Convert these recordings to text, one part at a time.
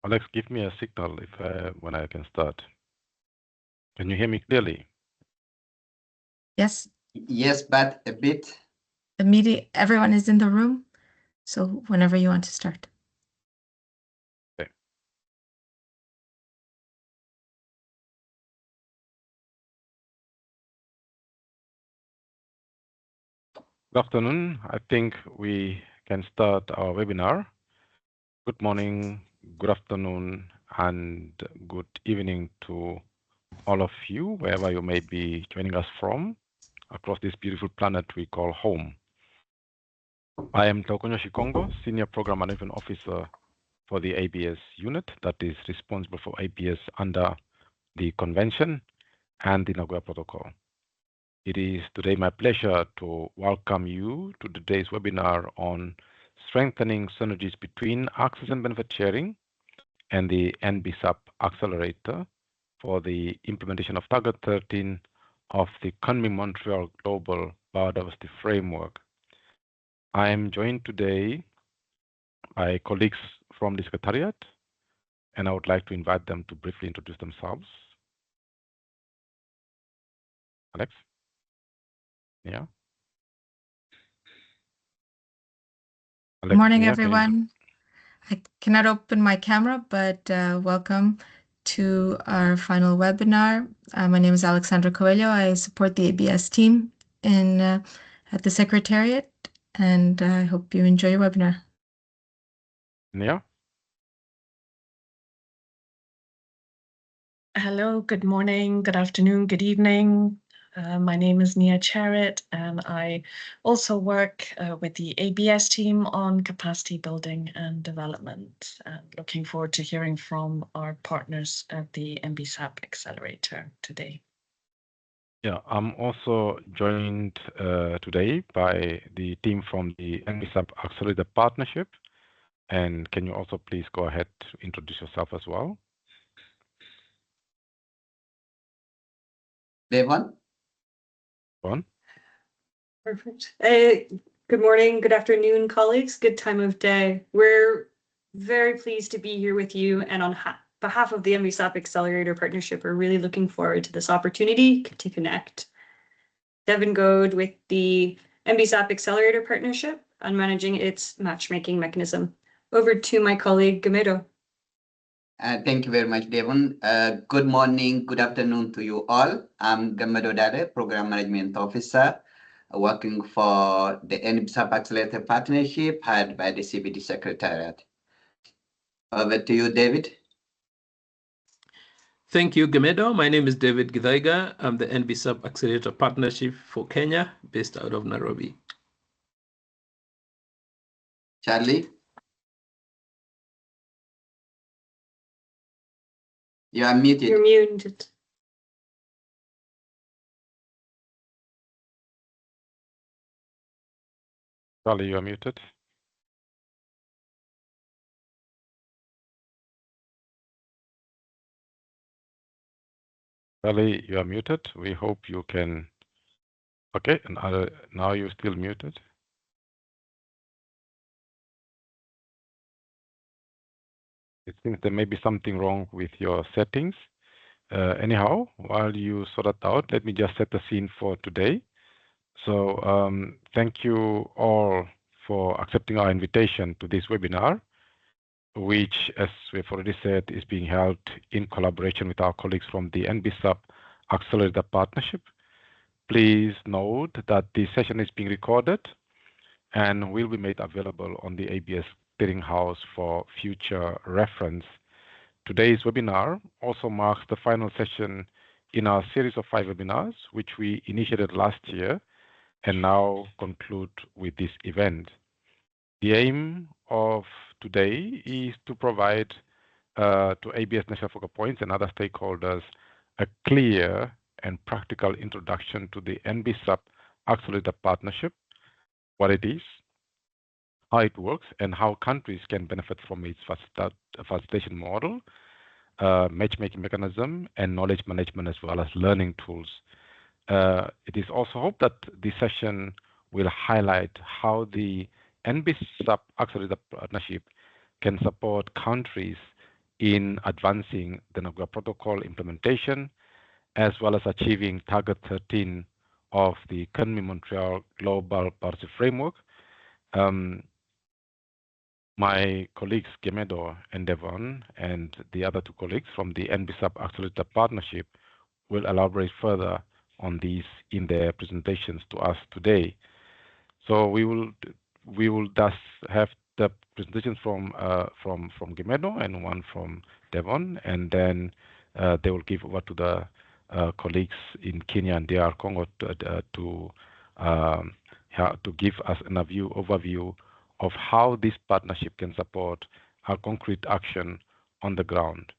Alex, give me a signal if when I can start. Can you hear me clearly? Yes. Yes, but a bit. Everyone is in the room, so whenever you want to start. Okay. Good afternoon. I think we can start our webinar. Good morning, good afternoon, and good evening to all of you, wherever you may be joining us from across this beautiful planet we call home. I am Taukonyo Shikongo, Senior Program Management Officer for the ABS unit that is responsible for ABS under the Convention and the Nagoya Protocol. It is today my pleasure to welcome you to today's webinar on strengthening synergies between access and benefit sharing and the NBSAP Accelerator for the implementation of Target 13 of the Kunming-Montreal Global Biodiversity Framework. I am joined today by colleagues from the Secretariat, and I would like to invite them to briefly introduce themselves. Alex? Yeah. Good morning, everyone. I cannot open my camera, but welcome to our final webinar. My name is Alexandra Coelho. I support the ABS team at the Secretariat, and I hope you enjoy your webinar. Yeah. Hello, good morning, good afternoon, good evening. My name is Nia Charrett, and I also work with the ABS team on capacity building and development. Looking forward to hearing from our partners at the NBSAP Accelerator today. Yeah, I'm also joined today by the team from the NBSAP Accelerator Partnership. And can you also please go ahead to introduce yourself as well? Devon? Perfect. Good morning, good afternoon, colleagues. Good time of day. We're very pleased to be here with you, and on behalf of the NBSAP Accelerator Partnership, we're really looking forward to this opportunity to connect. Devon Goad with the NBSAP Accelerator Partnership on managing its matchmaking mechanism. Over to my colleague, Gamedo. Thank you very much, Devon. Good morning, good afternoon to you all. I'm Gamedo Dade, Program Management Officer, working for the NBSAP Accelerator Partnership head by the CBD Secretariat. Over to you, David. Thank you, Gamedo. My name is David Githaiga. I'm the NBSAP Accelerator Partnership for Kenya, based out of Nairobi. Charlie? You are muted. You're muted. Charlie, you are muted. Charlie, you are muted. We hope you can. Okay, and now you're still muted. It seems there may be something wrong with your settings. Anyhow, while you sort it out, let me just set the scene for today. So thank you all for accepting our invitation to this webinar, which, as we've already said, is being held in collaboration with our colleagues from the NBSAP Accelerator Partnership. Please note that this session is being recorded and will be made available on the ABS Clearinghouse for future reference. Today's webinar also marks the final session in our series of 5 webinars, which we initiated last year and now conclude with this event. The aim of today is to provide to ABS National Focal Points and other stakeholders a clear and practical introduction to the NBSAP Accelerator Partnership, what it is, how it works, and how countries can benefit from its facilitation model, matchmaking mechanism, and knowledge management, as well as learning tools. It is also hoped that this session will highlight how the NBSAP Accelerator Partnership can support countries in advancing the Nagoya Protocol implementation, as well as achieving Target 13 of the Kunming-Montreal Global Partnership Framework. My colleagues Gemedo and Devon and the other two colleagues from the NBSAP Accelerator Partnership will elaborate further on these in their presentations to us today. So we will thus have the presentations from Gemedo and one from Devon, and then they will give over to the colleagues in Kenya and DR Congo to give us an overview of how this partnership can support our concrete action on the ground.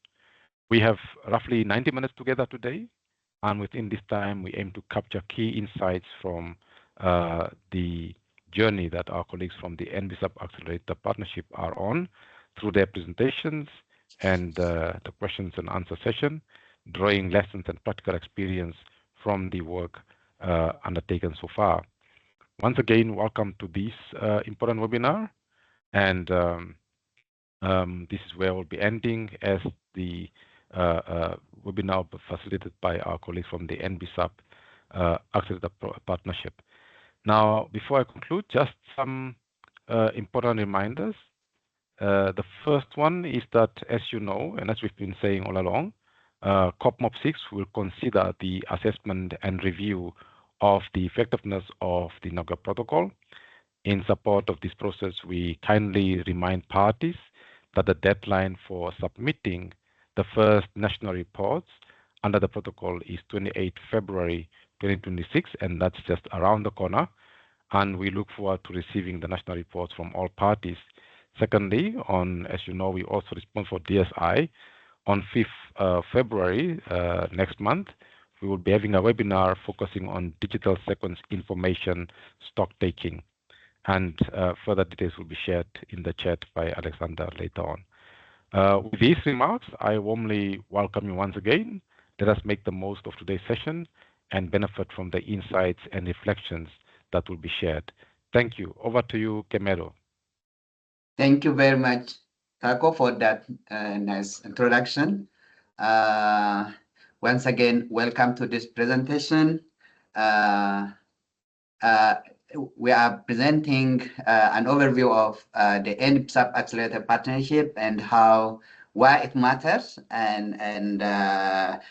We have roughly 90 minutes together today, and within this time, we aim to capture key insights from the journey that our colleagues from the NBSAP Accelerator Partnership are on through their presentations and the questions and answer session, drawing lessons and practical experience from the work undertaken so far. Once again, welcome to this important webinar, and this is where we'll be ending as the webinar will be facilitated by our colleagues from the NBSAP Accelerator Partnership. Now, before I conclude, just some important reminders. The first one is that, as you know, and as we've been saying all along, COPMOP6 will consider the assessment and review of the effectiveness of the Nagoya Protocol. In support of this process, we kindly remind parties that the deadline for submitting the first national reports under the protocol is 28 February 2026, and that's just around the corner. And we look forward to receiving the national reports from all parties. Secondly, as you know, we also respond for DSI on 5th February next month. We will be having a webinar focusing on digital sequence information stock taking, and further details will be shared in the chat by Alexander later on. With these remarks, I warmly welcome you once again. Let us make the most of today's session and benefit from the insights and reflections that will be shared. Thank you. Over to you, Gemedo. Thank you very much, Taco, for that nice introduction. Once again, welcome to this presentation. We are presenting an overview of the NBSAP Accelerator Partnership and why it matters, and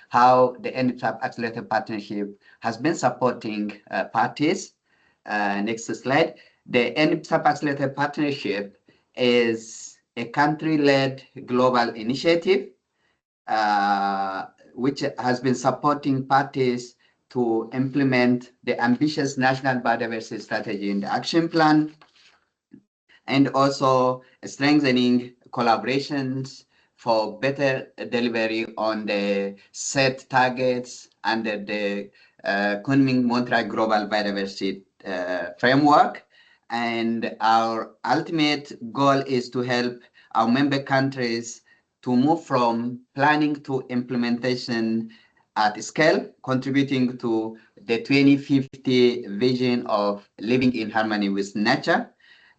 how the NBSAP Accelerator Partnership has been supporting parties. Next slide. The NBSAP Accelerator Partnership is a country-led global initiative which has been supporting parties to implement the ambitious National Biodiversity Strategy and Action Plan, and also strengthening collaborations for better delivery on the set targets under the Kunming-Montreal Global Biodiversity Framework. And our ultimate goal is to help our member countries to move from planning to implementation at scale, contributing to the 2050 vision of living in harmony with nature.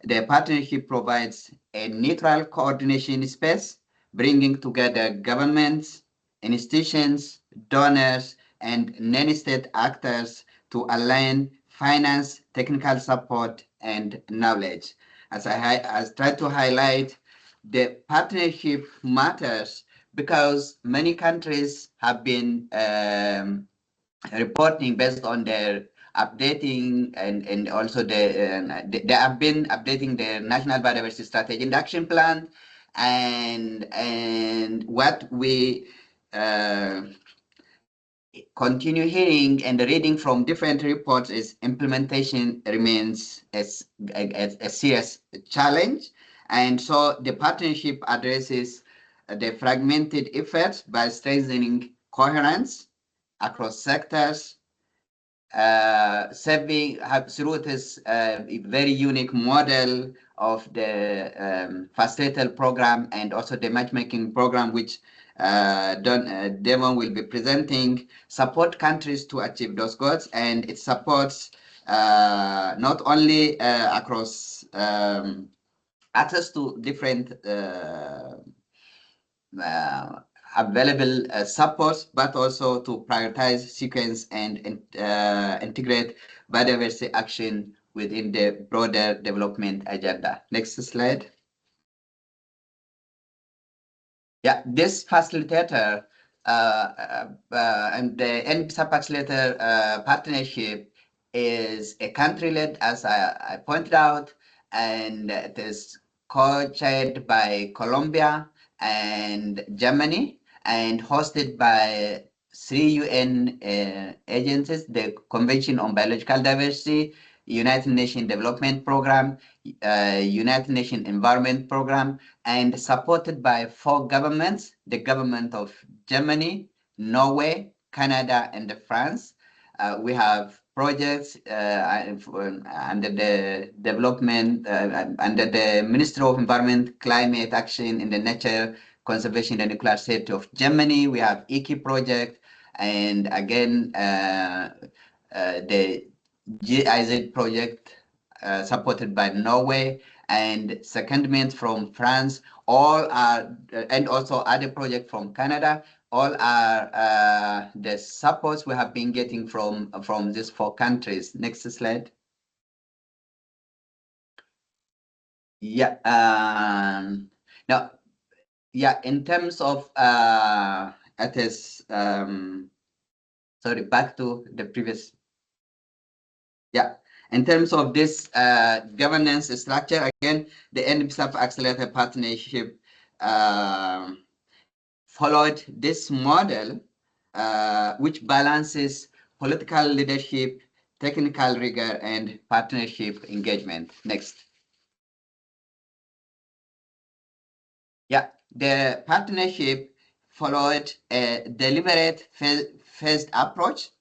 The partnership provides a neutral coordination space, bringing together governments, institutions, donors, and non-state actors to align finance, technical support, and knowledge. As I tried to highlight, the partnership matters because many countries have been reporting based on their updating, and also they have been updating their National Biodiversity Strategy and Action Plan, and what we continue hearing and reading from different reports is implementation remains a serious challenge. And so the partnership addresses the fragmented efforts by strengthening coherence across sectors, through this very unique model of the facilitator program and also the matchmaking program, which Devon will be presenting, support countries to achieve those goals. And it supports not only across access to different available supports, but also to prioritize, sequence, and integrate biodiversity action within the broader development agenda. Next slide. Yeah, this facilitator and the NBSAP Accelerator Partnership is a country-led, as I pointed out, and it is co-chaired by Colombia and Germany and hosted by 3 UN agencies: the Convention on Biological Diversity, United Nations Development Program, United Nations Environment Program, and supported by 4 governments: the government of Germany, Norway, Canada, and France. We have projects under the development, under the Ministry of Environment, Climate Action, in the Nature Conservation and Nuclear Safety of Germany. We have IKI project, and again, the GIZ project supported by Norway, and secondment from France. All are, and also other projects from Canada. All are the supports we have been getting from these 4 countries. Next slide. Yeah. Now, yeah, in terms of it is sorry, back to the previous. Yeah. In terms of this governance structure, again, the NBSAP Accelerator Partnership followed this model, which balances political leadership, technical rigor, and partnership engagement. Next. Yeah, the partnership followed a deliberate phased approach.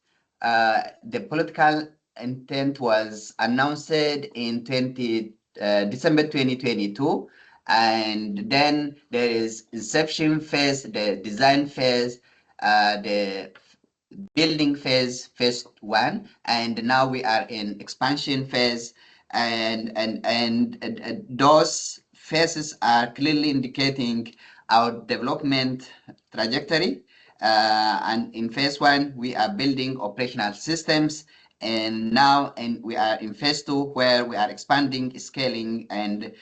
The political intent was announced in December 2022, and then there is inception phase, the design phase, the building phase, phase 1, and now we are in expansion phase, and those phases are clearly indicating our development trajectory. And in phase 1, we are building operational systems, and now we are in phase 2, where we are expanding, scaling, and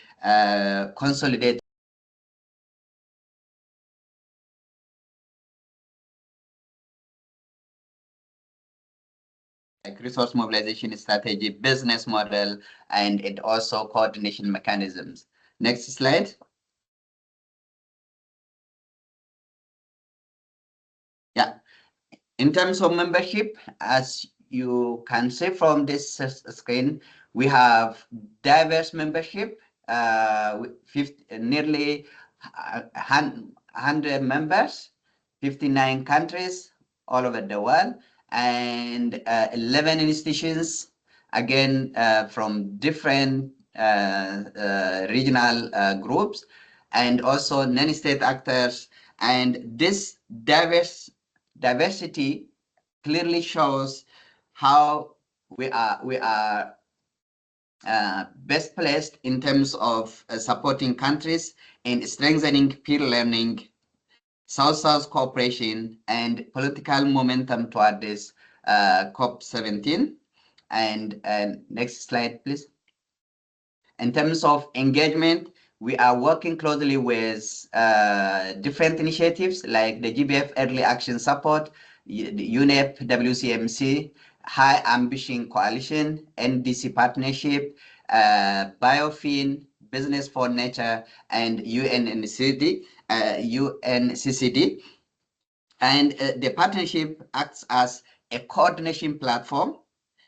consolidating like resource mobilization strategy, business model, and it also coordination mechanisms. Next slide. Yeah, in terms of membership, as you can see from this screen, we have diverse membership, nearly 100 members, 59 countries all over the world, and 11 institutions, again, from different regional groups, and also non-state actors. And this diversity clearly shows how we are best placed in terms of supporting countries in strengthening peer learning, South-South cooperation, and political momentum toward this COP17. And next slide, please. In terms of engagement, we are working closely with different initiatives like the GBF Early Action Support, the UNEP, WCMC, High Ambition Coalition, NDC Partnership, Biofin, Business for Nature, and UNCCD. And the partnership acts as a coordination platform,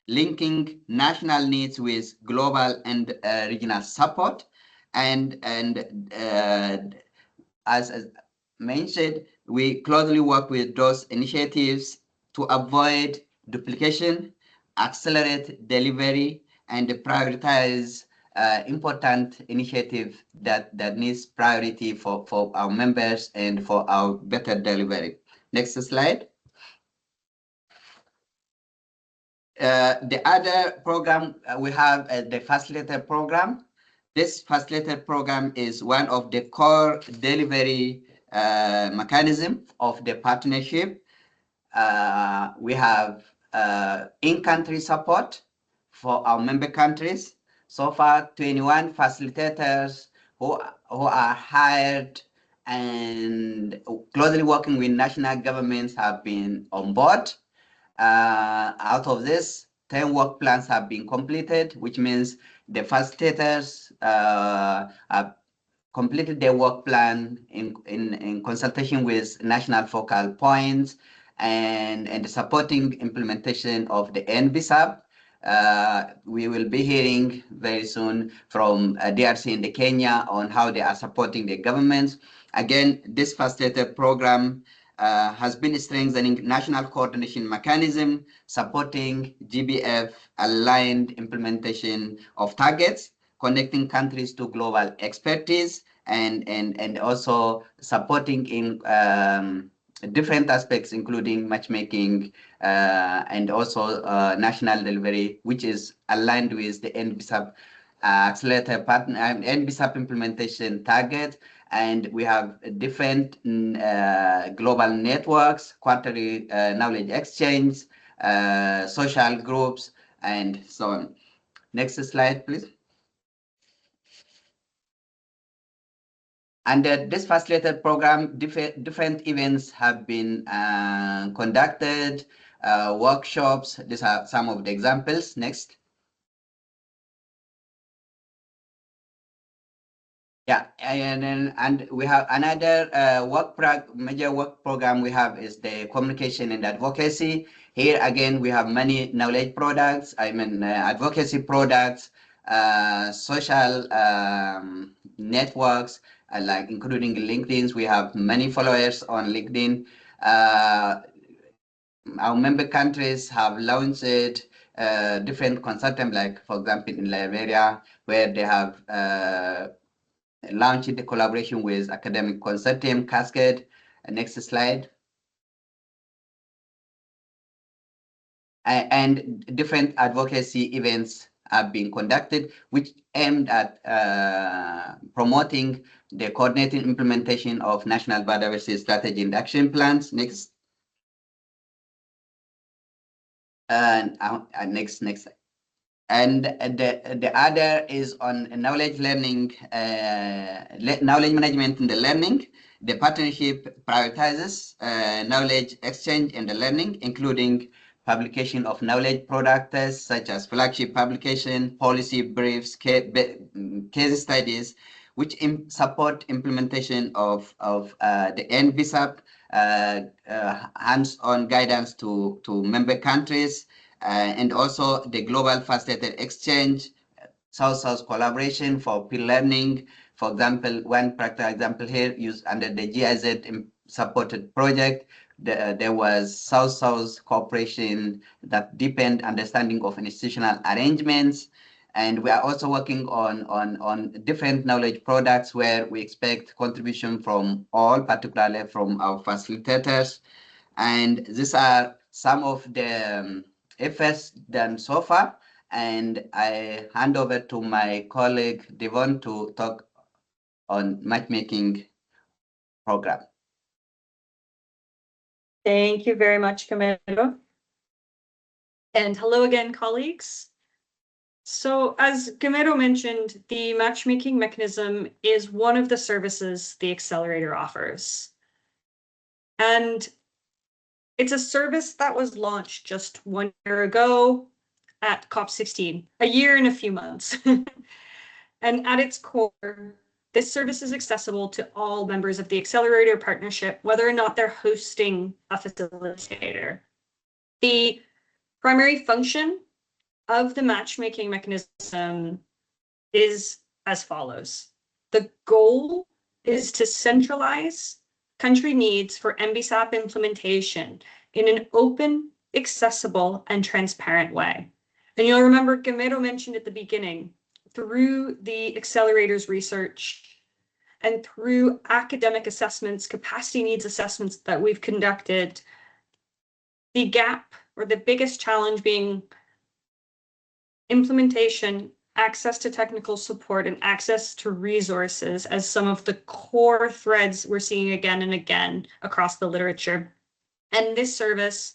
linking national needs with global and regional support. And as mentioned, we closely work with those initiatives to avoid duplication, accelerate delivery, and prioritize important initiative that needs priority for our members and for our better delivery. Next slide. The other program we have, the facilitator program. This facilitator program is one of the core delivery mechanism of the partnership. We have in-country support for our member countries. So far, 21 facilitators who are hired and closely working with national governments have been on board. Out of this, 10 work plans have been completed, which means the facilitators have completed their work plan in consultation with national focal points and the supporting implementation of the NBSAP. We will be hearing very soon from DRC in Kenya on how they are supporting the governments. Again, this facilitator program has been strengthening national coordination mechanism, supporting GBF aligned implementation of targets, connecting countries to global expertise, and also supporting in different aspects, including matchmaking and also national delivery, which is aligned with the NBSAP Accelerator Partnership, NBSAP Implementation target. And we have different global networks, quarterly knowledge exchange, social groups, and so on. Next slide, please. Under this facilitated program, different events have been conducted, workshops. These are some of the examples. Next. Yeah, and we have another major work program we have is the communication and advocacy. Here again, we have many knowledge products, advocacy products, social networks, like including LinkedIn. We have many followers on LinkedIn. Our member countries have launched different consortium, like for example in Liberia, where they have launched the collaboration with academic consortium Cascade. Next slide. And different advocacy events have been conducted, which aimed at promoting the coordinated implementation of national biodiversity strategy and action plans. Next. And next. And the other is on knowledge learning, knowledge management in the learning. The partnership prioritizes knowledge exchange and the learning, including publication of knowledge products such as flagship publication, policy briefs, case studies, which support implementation of the NBSAP, hands-on guidance to member countries, and also the global facilitated exchange, South-South collaboration for peer learning. For example, one practical example here used under the GIZ supported project, there was South-South cooperation that deepened understanding of institutional arrangements. And we are also working on different knowledge products where we expect contribution from all, particularly from our facilitators. And these are some of the efforts done so far. And I hand over to my colleague, Devon, to talk on matchmaking program. Thank you very much, Camilo. And hello again, colleagues. So as Gamero mentioned, the matchmaking mechanism is one of the services the accelerator offers. And it's a service that was launched just 1 year ago at COP16, a year and a few months. And at its core, this service is accessible to all members of the Accelerator Partnership, whether or not they're hosting a facilitator. The primary function of the matchmaking mechanism is as follows. The goal is to centralize country needs for NBSAP implementation in an open, accessible, and transparent way. And you'll remember Gamero mentioned at the beginning, through the accelerator's research and through academic assessments, capacity needs assessments that we've conducted, the gap or the biggest challenge being implementation access to technical support, and access to resources as some of the core threads we're seeing again and again across the literature. And this service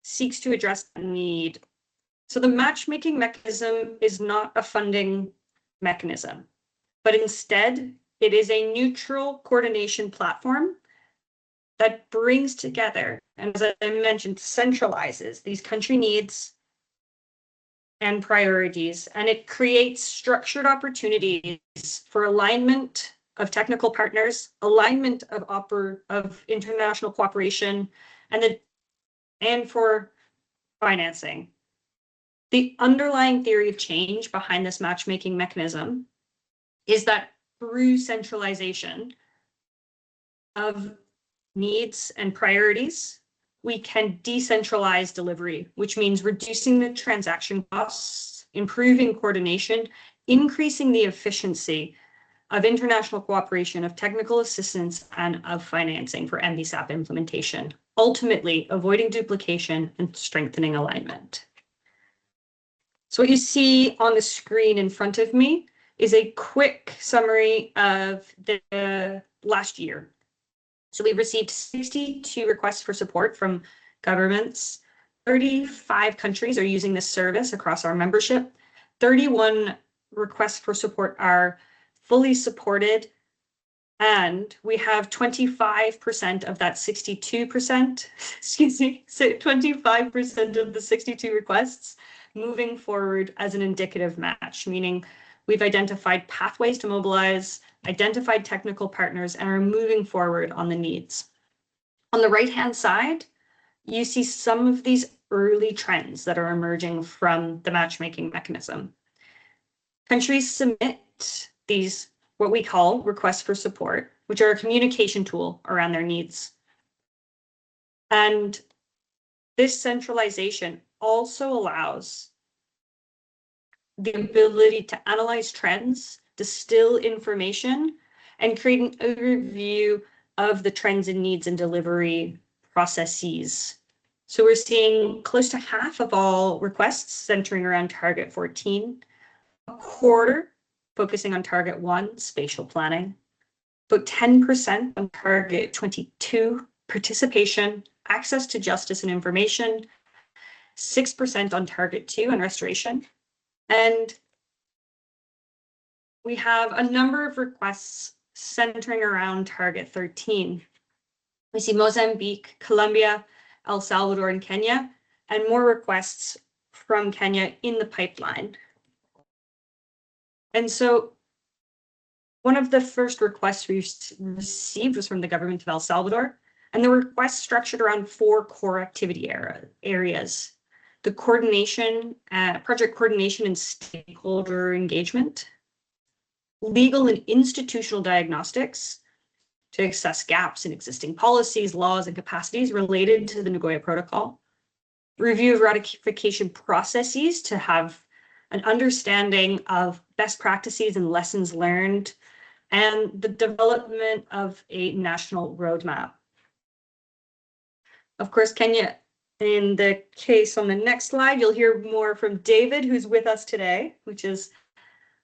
seeks to address that need. So the matchmaking mechanism is not a funding mechanism, but instead it is a neutral coordination platform that brings together, and as I mentioned, centralizes these country needs and priorities, and it creates structured opportunities for alignment of technical partners, alignment of international cooperation, and for financing. The underlying theory of change behind this matchmaking mechanism is that through centralization of needs and priorities, we can decentralize delivery, which means reducing the transaction costs, improving coordination, increasing the efficiency of international cooperation, of technical assistance, and of financing for NBSAP implementation, ultimately avoiding duplication and strengthening alignment. So what you see on the screen in front of me is a quick summary of the last year. So we received 62 requests for support from governments. 35 countries are using this service across our membership. 31 requests for support are fully supported. And we have 25% of that 62%, excuse me, so 25% of the 62 requests moving forward as an indicative match, meaning we've identified pathways to mobilize, identified technical partners, and are moving forward on the needs. On the right-hand side, you see some of these early trends that are emerging from the matchmaking mechanism. Countries submit these, what we call requests for support, which are a communication tool around their needs. And this centralization also allows the ability to analyze trends, distill information, and create an overview of the trends and needs and delivery processes. So we're seeing close to half of all requests centering around target 14, a quarter focusing on target 1, spatial planning, about 10% on target 22, participation, access to justice and information, 6% on target 2 and restoration. And we have a number of requests centering around target 13. We see Mozambique, Colombia, El Salvador, and Kenya, and more requests from Kenya in the pipeline. And so one of the first requests we received was from the government of El Salvador, and the request structured around 4 core activity areas. The coordination, project coordination and stakeholder engagement, legal and institutional diagnostics to assess gaps in existing policies, laws, and capacities related to the Nagoya Protocol, review of ratification processes to have an understanding of best practices and lessons learned, and the development of a national roadmap. Of course, Kenya, in the case on the next slide, you'll hear more from David, who's with us today, which is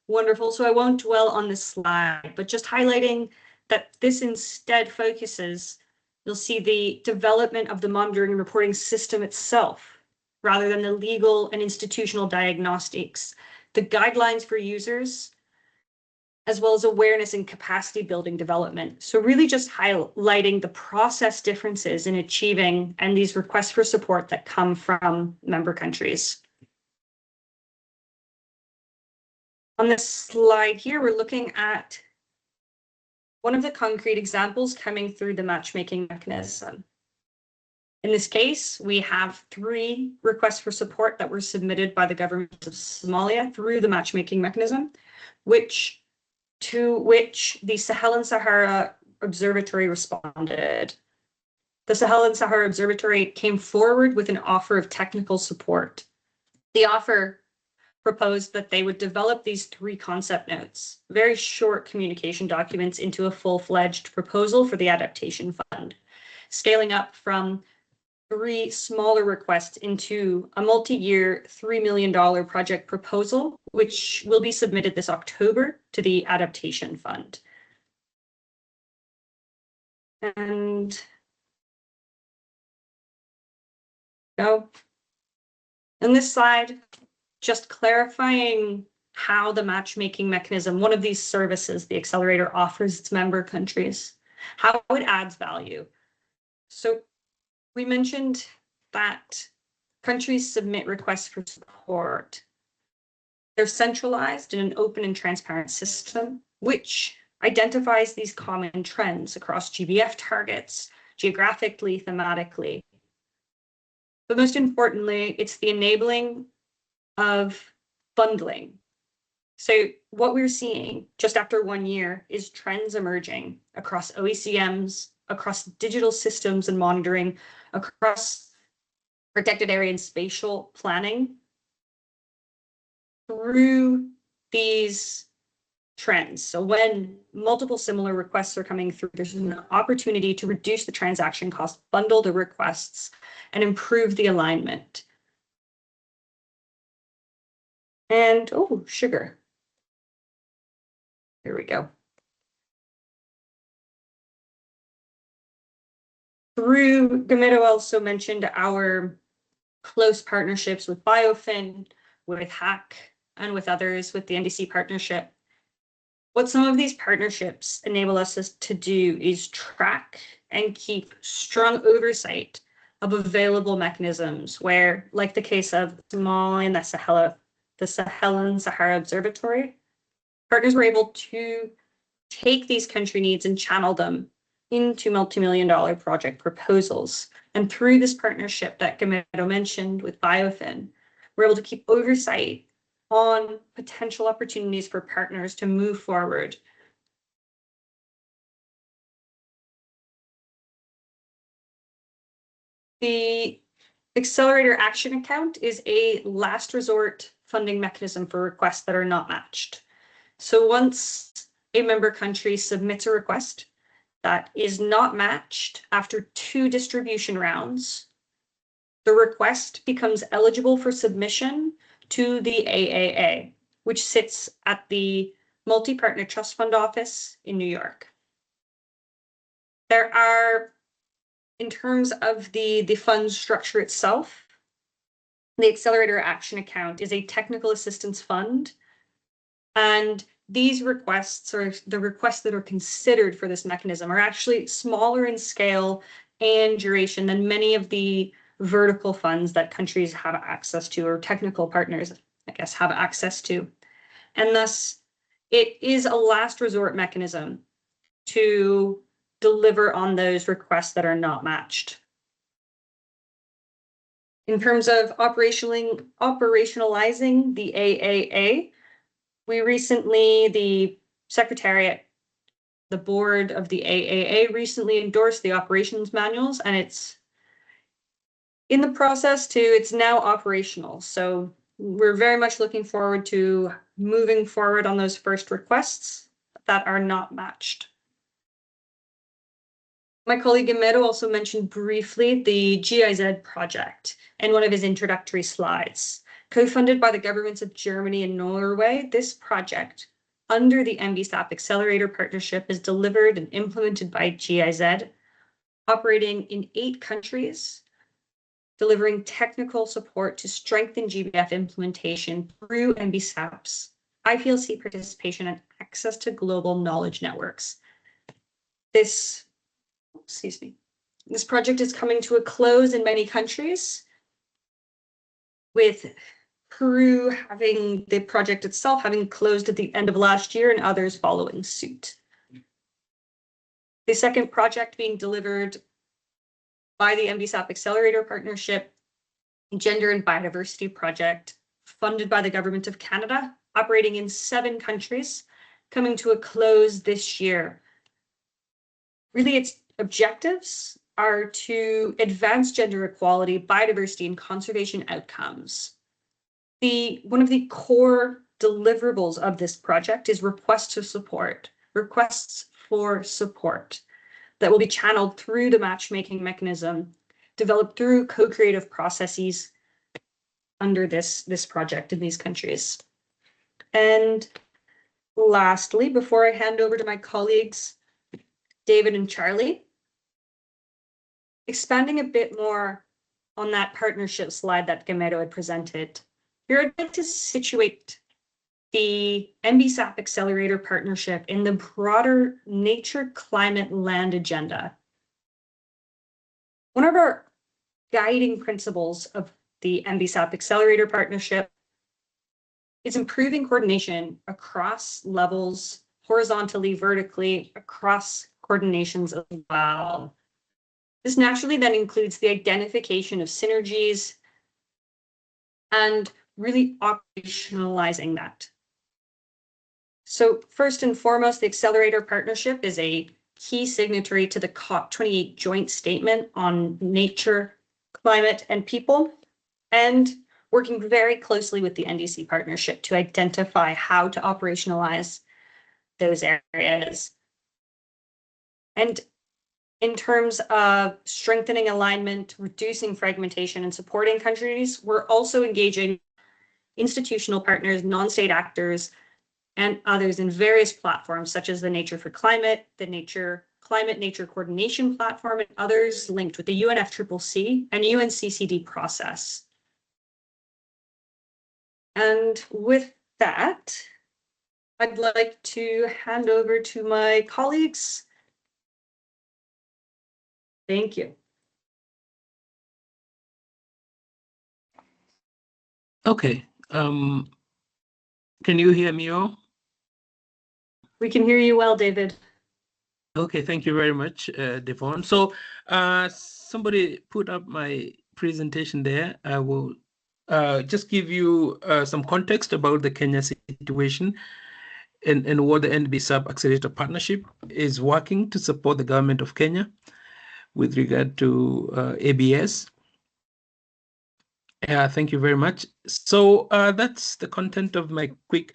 wonderful. So I won't dwell on this slide, but just highlighting that this instead focuses, you'll see the development of the monitoring and reporting system itself, rather than the legal and institutional diagnostics, the guidelines for users, as well as awareness and capacity building development. So really just highlighting the process differences in achieving and these requests for support that come from member countries. On this slide here, we're looking at one of the concrete examples coming through the matchmaking mechanism. In this case, we have 3 requests for support that were submitted by the government of Somalia through the matchmaking mechanism, to which the Sahel and Sahara Observatory responded. The Sahel and Sahara Observatory came forward with an offer of technical support. The offer proposed that they would develop these 3 concept notes, very short communication documents, into a full-fledged proposal for the adaptation fund, scaling up from 3 smaller requests into a multi-year $3 million project proposal, which will be submitted this October to the Adaptation Fund. And go. On this slide, just clarifying how the matchmaking mechanism, one of these services the accelerator offers its member countries, how it adds value. So we mentioned that countries submit requests for support. They're centralized in an open and transparent system, which identifies these common trends across GBF targets, geographically, thematically. But most importantly, it's the enabling of bundling. So what we're seeing just after 1 year is trends emerging across OECMs, across digital systems and monitoring, across protected area and spatial planning. Through these trends, so when multiple similar requests are coming through, there's an opportunity to reduce the transaction cost, bundle the requests, and improve the alignment. And, oh, sugar. There we go. Through, Gamero also mentioned our close partnerships with Biofin, with HAC, and with others, with the NDC partnership. What some of these partnerships enable us to do is track and keep strong oversight of available mechanisms where, like the case of Somalia and the Saharan Sahara Observatory, partners were able to take these country needs and channel them into multi-million-dollar project proposals. And through this partnership that Gamero mentioned with Biofin, we're able to keep oversight on potential opportunities for partners to move forward. The Accelerator Action Account is a last resort funding mechanism for requests that are not matched. So once a member country submits a request that is not matched after 2 distribution rounds, the request becomes eligible for submission to the AAA, which sits at the Multi-Partner Trust Fund Office in New York. There are, in terms of the fund structure itself, the Accelerator Action Account is a technical assistance fund, and these requests, or the requests that are considered for this mechanism, are actually smaller in scale and duration than many of the vertical funds that countries have access to, or technical partners, I guess, have access to. And thus, it is a last resort mechanism to deliver on those requests that are not matched. In terms of operationalizing the AAA, we recently, the Secretariat, the board of the AAA recently endorsed the operations manuals, and it's in the process it's now operational. So we're very much looking forward to moving forward on those first requests that are not matched. My colleague Gamero also mentioned briefly the GIZ project in one of his introductory slides. Co-funded by the governments of Germany and Norway, this project, under the NBSAP Accelerator Partnership, is delivered and implemented by GIZ, operating in 8 countries, delivering technical support to strengthen GBF implementation through NBSAP's IPLC participation and access to global knowledge networks. This project is coming to a close in many countries, with Peru having the project itself having closed at the end of last year and others following suit. The second project being delivered by the NBSAP Accelerator Partnership, Gender and Biodiversity Project, funded by the Government of Canada, operating in 7 countries, coming to a close this year. Really, its objectives are to advance gender equality, biodiversity, and conservation outcomes. One of the core deliverables of this project is requests for support that will be channeled through the matchmaking mechanism developed through co-creative processes under this project in these countries. And lastly, before I hand over to my colleagues, David and Charlie, expanding a bit more on that partnership slide that Gamero had presented, here I'd like to situate the NBSAP Accelerator Partnership in the broader nature, climate, land agenda. One of our guiding principles of the NBSAP Accelerator Partnership is improving coordination across levels, horizontally, vertically, across coordinations as well. This naturally then includes the identification of synergies and really operationalizing that. So first and foremost, the Accelerator Partnership is a key signatory to the COP28 joint statement on nature, climate, and people, and working very closely with the NDC partnership to identify how to operationalize those areas. And in terms of strengthening alignment, reducing fragmentation, and supporting countries, we're also engaging institutional partners, non-state actors, and others in various platforms, such as the Nature for Climate, the Climate Nature Coordination Platform, and others linked with the UNFCCC and UNCCD process. And with that, I'd like to hand over to my colleagues. Thank you. Okay. Can you hear me all? We can hear you well, David. Okay, thank you very much, Devon. So somebody put up my presentation there. I will just give you some context about the Kenya situation and what the NBSAP Accelerator Partnership is working to support the government of Kenya with regard to ABS. Thank you very much. So that's the content of my quick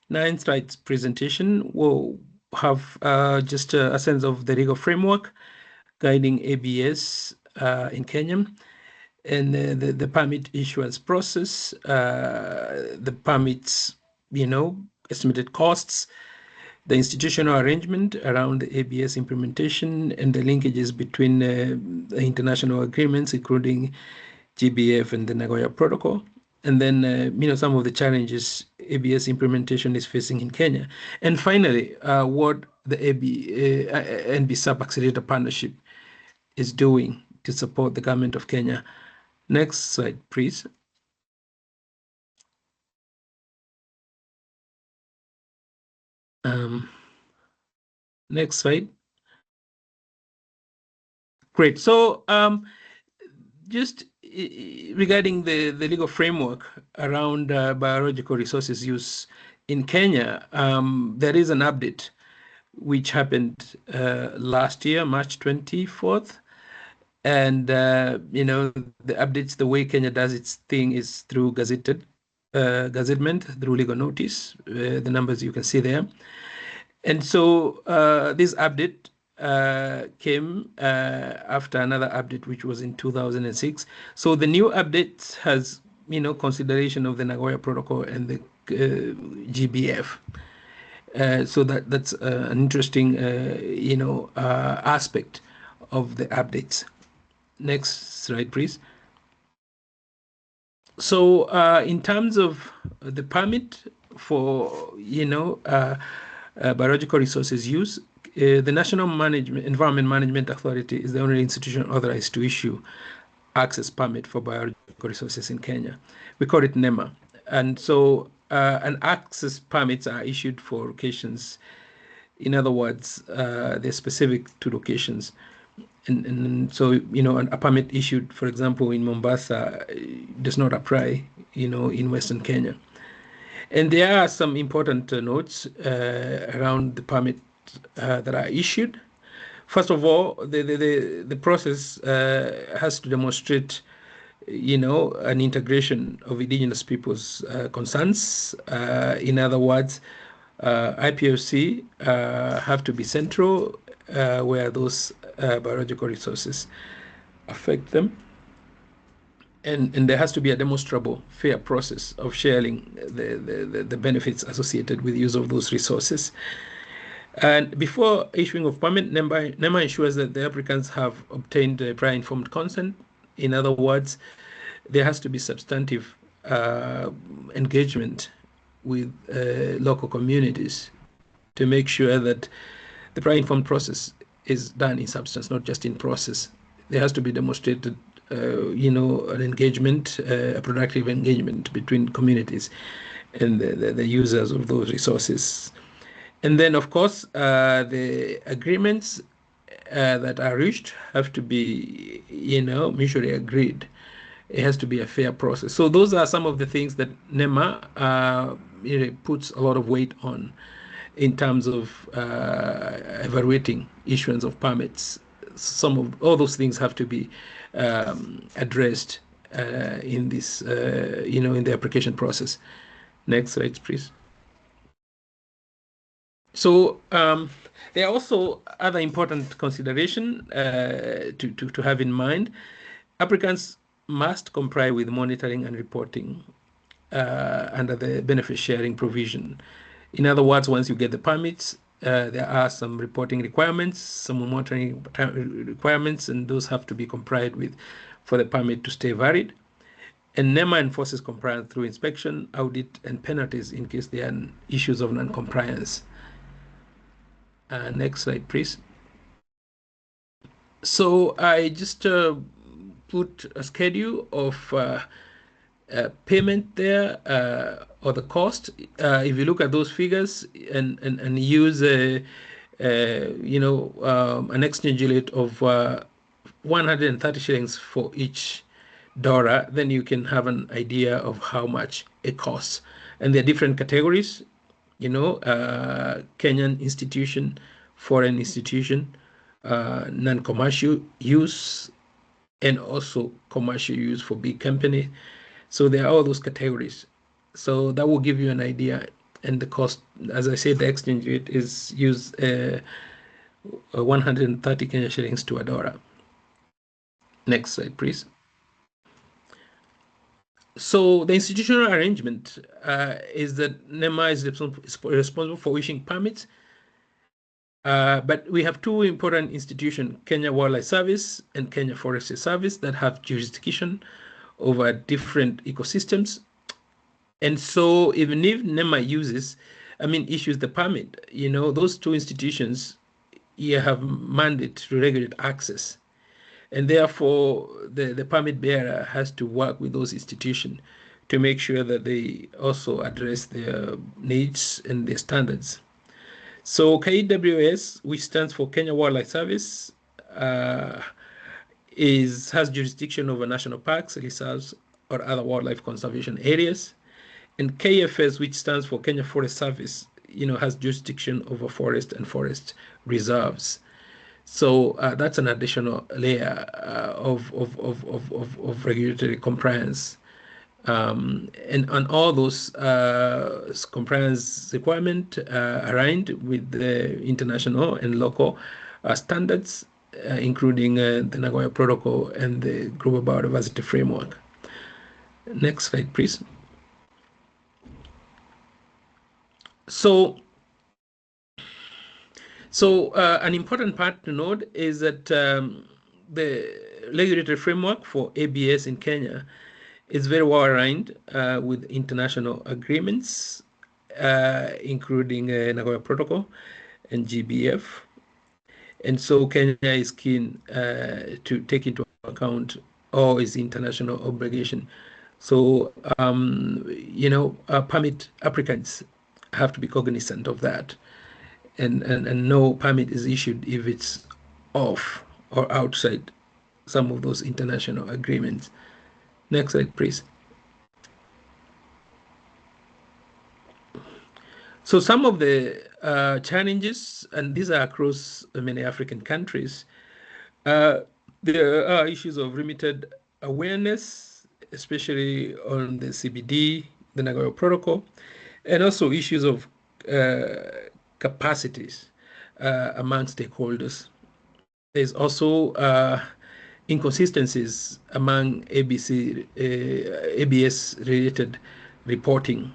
9 slides presentation. We'll have just a sense of the legal framework guiding ABS in Kenya, and the permit issuance process, the permits, estimated costs, the institutional arrangement around the ABS implementation, and the linkages between the international agreements, including GBF and the Nagoya Protocol. And then, some of the challenges ABS implementation is facing in Kenya. And finally, what the NBSAP Accelerator Partnership is doing to support the government of Kenya. Next slide, please. Next slide. Great. So just regarding the legal framework around biological resources use in Kenya, there is an update which happened last year, March 24th. And, the updates, the way Kenya does its thing is through gazettement, through legal notice, the numbers you can see there. And so this update came after another update, which was in 2006. So the new update has, consideration of the Nagoya Protocol and the GBF. So that's an interesting, aspect of the updates. Next slide, please. So in terms of the permit for, biological resources use, the National Environment Management Authority is the only institution authorized to issue access permit for biological resources in Kenya. We call it NEMA. And so and access permits are issued for locations. In other words, they're specific to locations. And so, a permit issued, for example, in Mombasa does not apply, in Western Kenya. And there are some important notes around the permit that are issued. First of all, the process has to demonstrate, an integration of indigenous people's concerns. In other words, IPOC have to be central where those biological resources affect them. and there has to be a demonstrable, fair process of sharing the benefits associated with use of those resources. And before issuing of permit, NEMA ensures that the applicants have obtained prior informed consent. In other words, there has to be substantive engagement with local communities to make sure that the prior informed process is done in substance, not just in process. There has to be demonstrated, an engagement, a productive engagement between communities and the users of those resources. And then, of course, the agreements that are reached have to be, mutually agreed. It has to be a fair process. So those are some of the things that NEMA puts a lot of weight on in terms of evaluating issuance of permits. All those things have to be addressed in this, in the application process. Next slide, please. So there are also other important consideration to have in mind. Applicants must comply with monitoring and reporting under the benefit sharing provision. In other words, once you get the permits, there are some reporting requirements, some monitoring requirements, and those have to be complied with for the permit to stay valid. And NEMA enforces compliance through inspection, audit, and penalties in case there are issues of non-compliance. Next slide, please. So I just put a schedule of payment there, or the cost. If you look at those figures and use an exchange rate of 130 shillings for each dollar, then you can have an idea of how much it costs. And there are different categories, Kenyan institution, foreign institution, non-commercial use, and also commercial use for big company. So there are all those categories. So that will give you an idea. And the cost, as I said, the exchange rate is used 130 Kenya shillings to a dollar. Next slide, please. So the institutional arrangement is that NEMA is responsible for issuing permits. But we have two important institutions, Kenya Wildlife Service and Kenya Forestry Service, that have jurisdiction over different ecosystems. And so even if NEMA issues the permit, those two institutions have mandate to regulate access. And therefore, the permit bearer has to work with those institutions to make sure that they also address their needs and their standards. So KWS, which stands for Kenya Wildlife Service, has jurisdiction over national parks, reserves, or other wildlife conservation areas. And KFS, which stands for Kenya Forest Service, has jurisdiction over forest and forest reserves. So that's an additional layer of regulatory compliance. And on all those compliance requirements aligned with the international and local standards, including the Nagoya Protocol and the Global Biodiversity Framework. Next slide, please. So an important part to note is that the regulatory framework for ABS in Kenya is very well aligned with international agreements, including Nagoya Protocol and GBF. And so Kenya is keen to take into account all its international obligation. So, permit applicants have to be cognizant of that. And no permit is issued if it's off or outside some of those international agreements. Next slide, please. So some of the challenges, and these are across many African countries, there are issues of limited awareness, especially on the CBD, the Nagoya Protocol, and also issues of capacities among stakeholders. There's also inconsistencies among ABS-related reporting,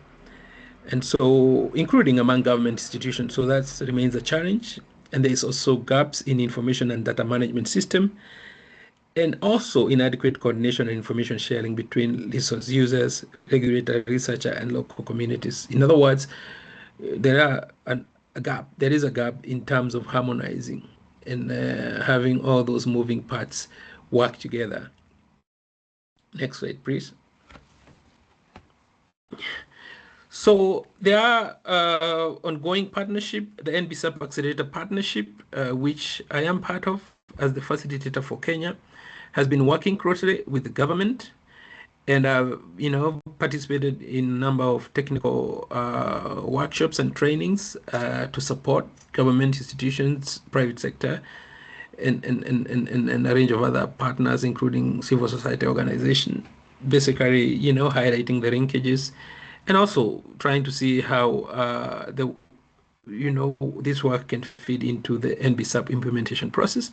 and so including among government institutions. So that remains a challenge. And there is also gaps in information and data management system, and also inadequate coordination and information sharing between resource users, regulator, researcher, and local communities. In other words, there is a gap in terms of harmonizing and having all those moving parts work together. Next slide, please. So there are ongoing partnership, the NBSAP Accelerator Partnership, which I am part of as the facilitator for Kenya, has been working closely with the government, and participated in a number of technical workshops and trainings to support government institutions, private sector, and a range of other partners, including civil society organizations, basically, highlighting the linkages, and also trying to see how this work can fit into the NBSAP implementation process.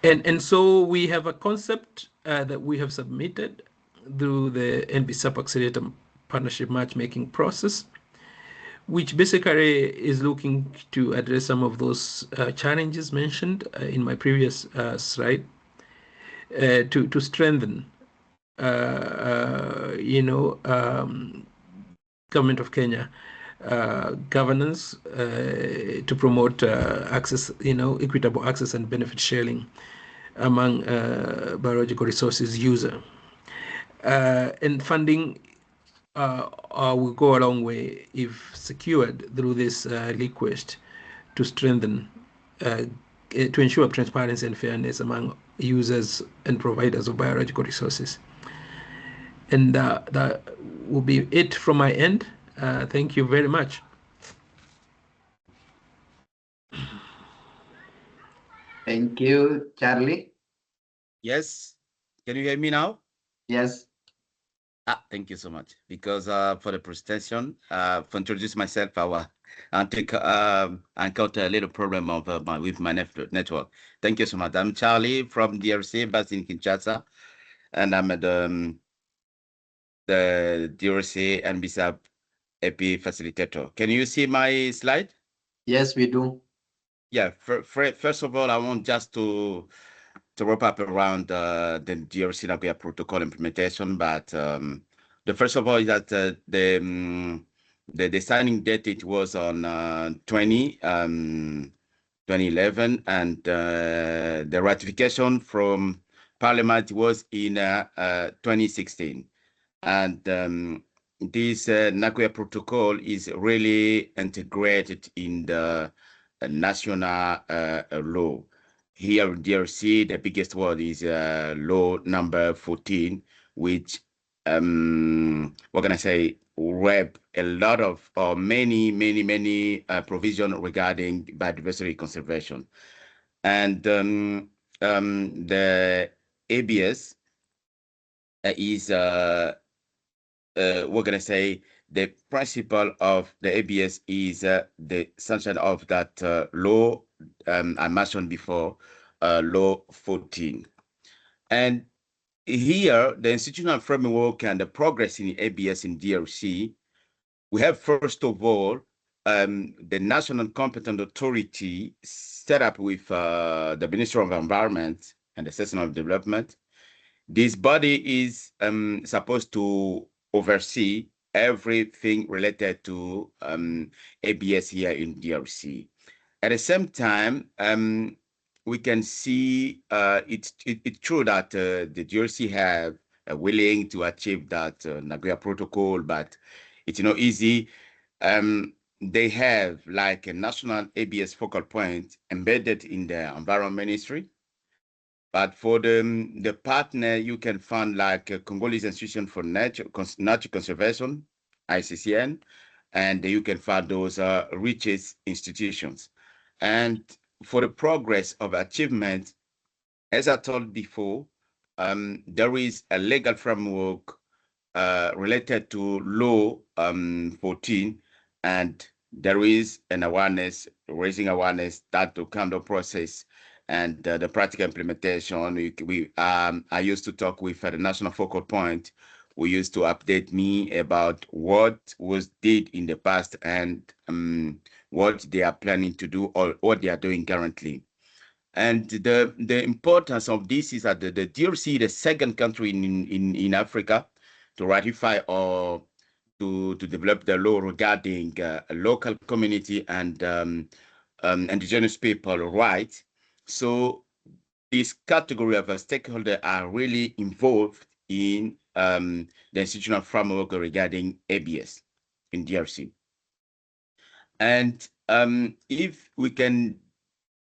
And so we have a concept that we have submitted through the NBSAP Accelerator Partnership matchmaking process, which basically is looking to address some of those challenges mentioned in my previous slide, to strengthen, Government of Kenya governance, to promote access, equitable access and benefit sharing among biological resources user. And funding will go a long way if secured through this request to strengthen, to ensure transparency and fairness among users and providers of biological resources. And that will be it from my end. Thank you very much. Thank you, Charlie. Yes. Can you hear me now? Yes. Thank you so much. Because for the presentation, for introduce myself, I encounter a little problem of with my network. Thank you so much. I'm Charlie from DRC, based in Kinshasa, and I'm at the DRC NBSAP AP facilitator. Can you see my slide? Yes, we do. Yeah. First of all, I want just to wrap up around the DRC Nagoya Protocol implementation, but the first of all is that the signing date, it was on 2011, and the ratification from Parliament was in 2016. And this Nagoya Protocol is really integrated in the national law. Here in DRC, the biggest one is law number 14, which what can I say, wrap a lot of many provisions regarding biodiversity conservation. And the ABS is what can I say, the principle of the ABS is the sanction of that law I mentioned before, law 14. And here, the institutional framework and the progress in ABS in DRC, we have, first of all, the National Competent Authority set up with the Ministry of Environment and the Sustainable Development. This body is supposed to oversee everything related to ABS here in DRC. At the same time, we can see it's true that the DRC have willing to achieve that Nagoya Protocol, but it's not easy. They have like a national ABS focal point embedded in the Environment Ministry. But for the partner, you can find like a Congolese Institution for Nature Conservation, ICCN, and you can find those richest institutions. And for the progress of achievement, as I told before, there is a legal framework related to law 14, and there is an awareness, raising awareness that to kind of process and the practical implementation. I used to talk with the national focal point, who used to update me about what was did in the past and what they are planning to do or what they are doing currently. And the importance of this is that the DRC, the second country in Africa to ratify or to develop the law regarding local community and indigenous people rights. So this category of stakeholders are really involved in the institutional framework regarding ABS in DRC. And if we can,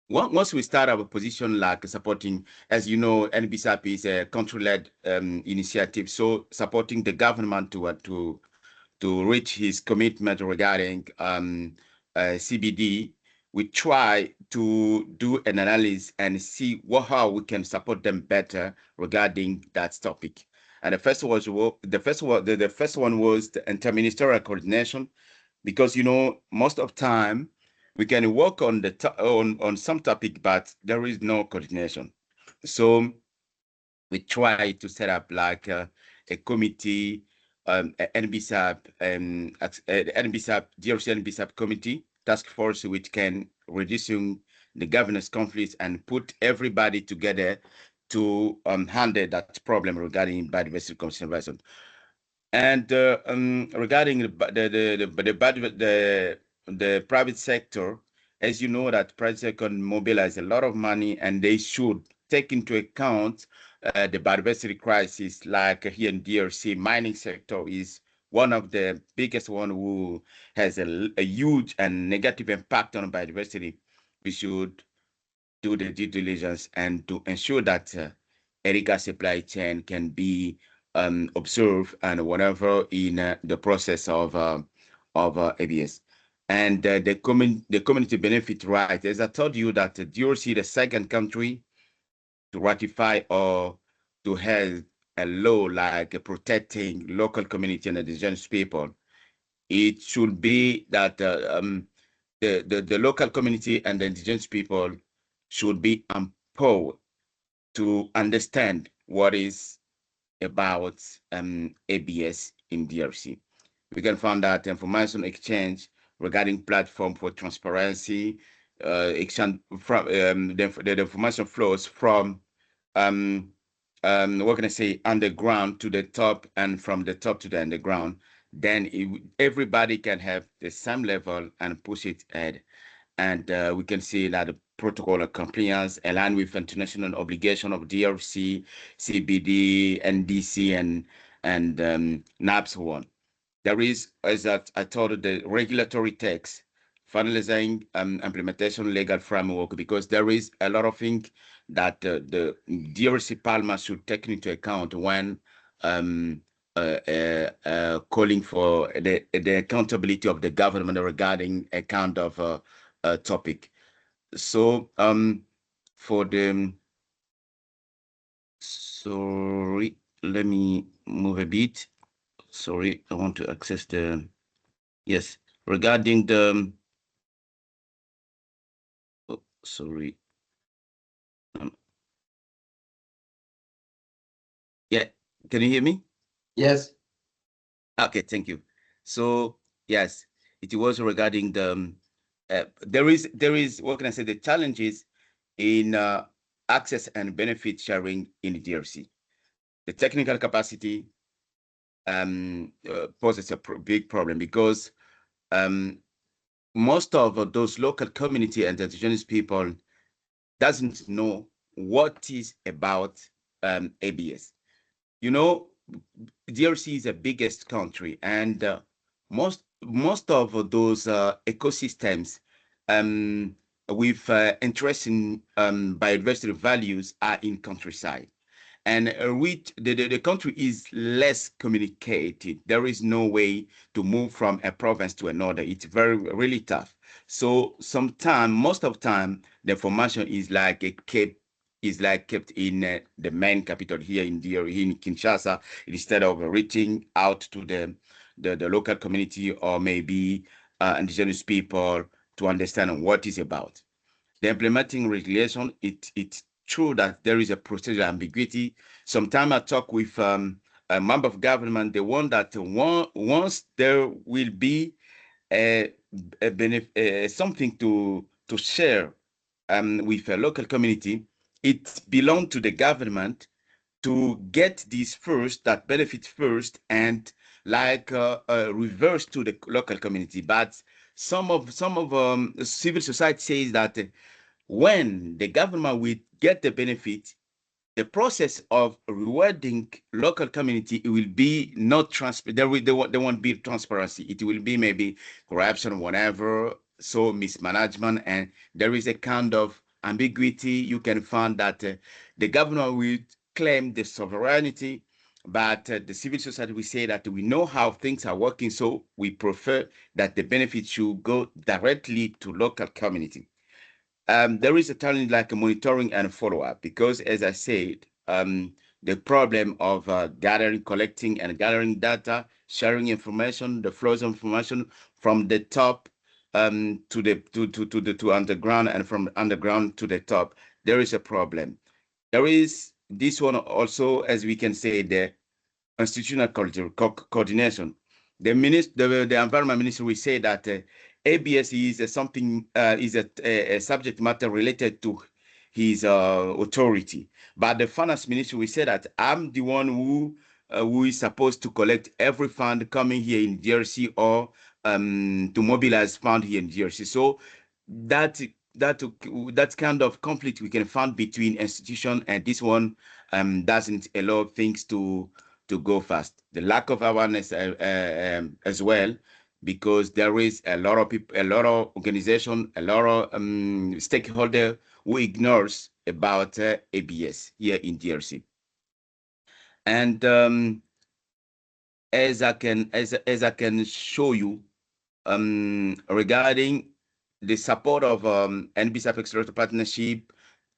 once we start our position like supporting, as you know, NBSAP is a country-led initiative, so supporting the government to reach his commitment regarding CBD, we try to do an analysis and see how we can support them better regarding that topic. And the first one was the interministerial coordination, because most of time we can work on on some topic, but there is no coordination. So we try to set up like a committee, NBSAP, NBSAP, DRC NBSAP committee task force, which can reducing the governance conflicts and put everybody together to handle that problem regarding biodiversity conservation. And regarding the private sector, as you know, that private sector can mobilize a lot of money, and they should take into account the biodiversity crisis. Like here in DRC, mining sector is one of the biggest one who has a huge and negative impact on biodiversity. We should do the due diligence and to ensure that ERICA supply chain can be observed and whatever in the process of ABS. And the community benefit right, as I told you, that DRC, the second country to ratify or to have a law like protecting local community and indigenous people, it should be that the local community and the indigenous people should be empowered to understand what is about ABS in DRC. We can find that information exchange regarding platform for transparency, exchange from the information flows from what can I say, underground to the top and from the top to the underground. Then everybody can have the same level and push it ahead. And we can see that the protocol of compliance aligned with international obligation of DRC, CBD, NDC, and NAPS one. There is, as I told you, the regulatory text, finalizing implementation legal framework, because there is a lot of things that the DRC Palma should take into account when calling for the accountability of the government regarding a kind of topic. So for the, sorry, let me move a bit. Sorry, I want to access the, yes, regarding the, oh, sorry. Yeah, can you hear me? Yes. Okay, thank you. So yes, it was regarding the, there is, what can I say, the challenges in access and benefit sharing in the DRC. The technical capacity poses a big problem, because most of those local community and indigenous people doesn't know what is about ABS. DRC is the biggest country, and most of those ecosystems with interesting biodiversity values are in countryside. And the country is less communicated. There is no way to move from a province to another. It's really tough. So most of the time, the information is kept in the main capital here in Kinshasa, instead of reaching out to the local community or maybe indigenous people to understand what it's about. the implementing regulation, it's true that there is a procedural ambiguity. Sometimes I talk with a member of government, the one that once there will be something to share with a local community, it belongs to the government to get this first, that benefit first, and like reverse to the local community. But some of civil society says that when the government will get the benefit, the process of rewarding local community, it will be not transparent. There won't be transparency. It will be maybe corruption, whatever, so mismanagement, and there is a kind of ambiguity. You can find that the government will claim the sovereignty, but the civil society will say that we know how things are working, so we prefer that the benefit should go directly to local community. There is a challenge like a monitoring and follow-up, because as I said, the problem of collecting and gathering data, sharing information, the flows of information from the top to underground, and from underground to the top, there is a problem. There is this one also, as we can say, the institutional coordination. The environment minister will say that ABS is something is a subject matter related to his authority, but the finance minister will say that I'm the one who is supposed to collect every fund coming here in DRC, or to mobilize fund here in DRC. So that kind of conflict we can find between institution, and this one doesn't allow things to go fast. The lack of awareness as well, because there is a lot of people, a lot of organization, a lot of stakeholder who ignores about ABS here in DRC. And as I can show you, regarding the support of NBSAP Accelerator Partnership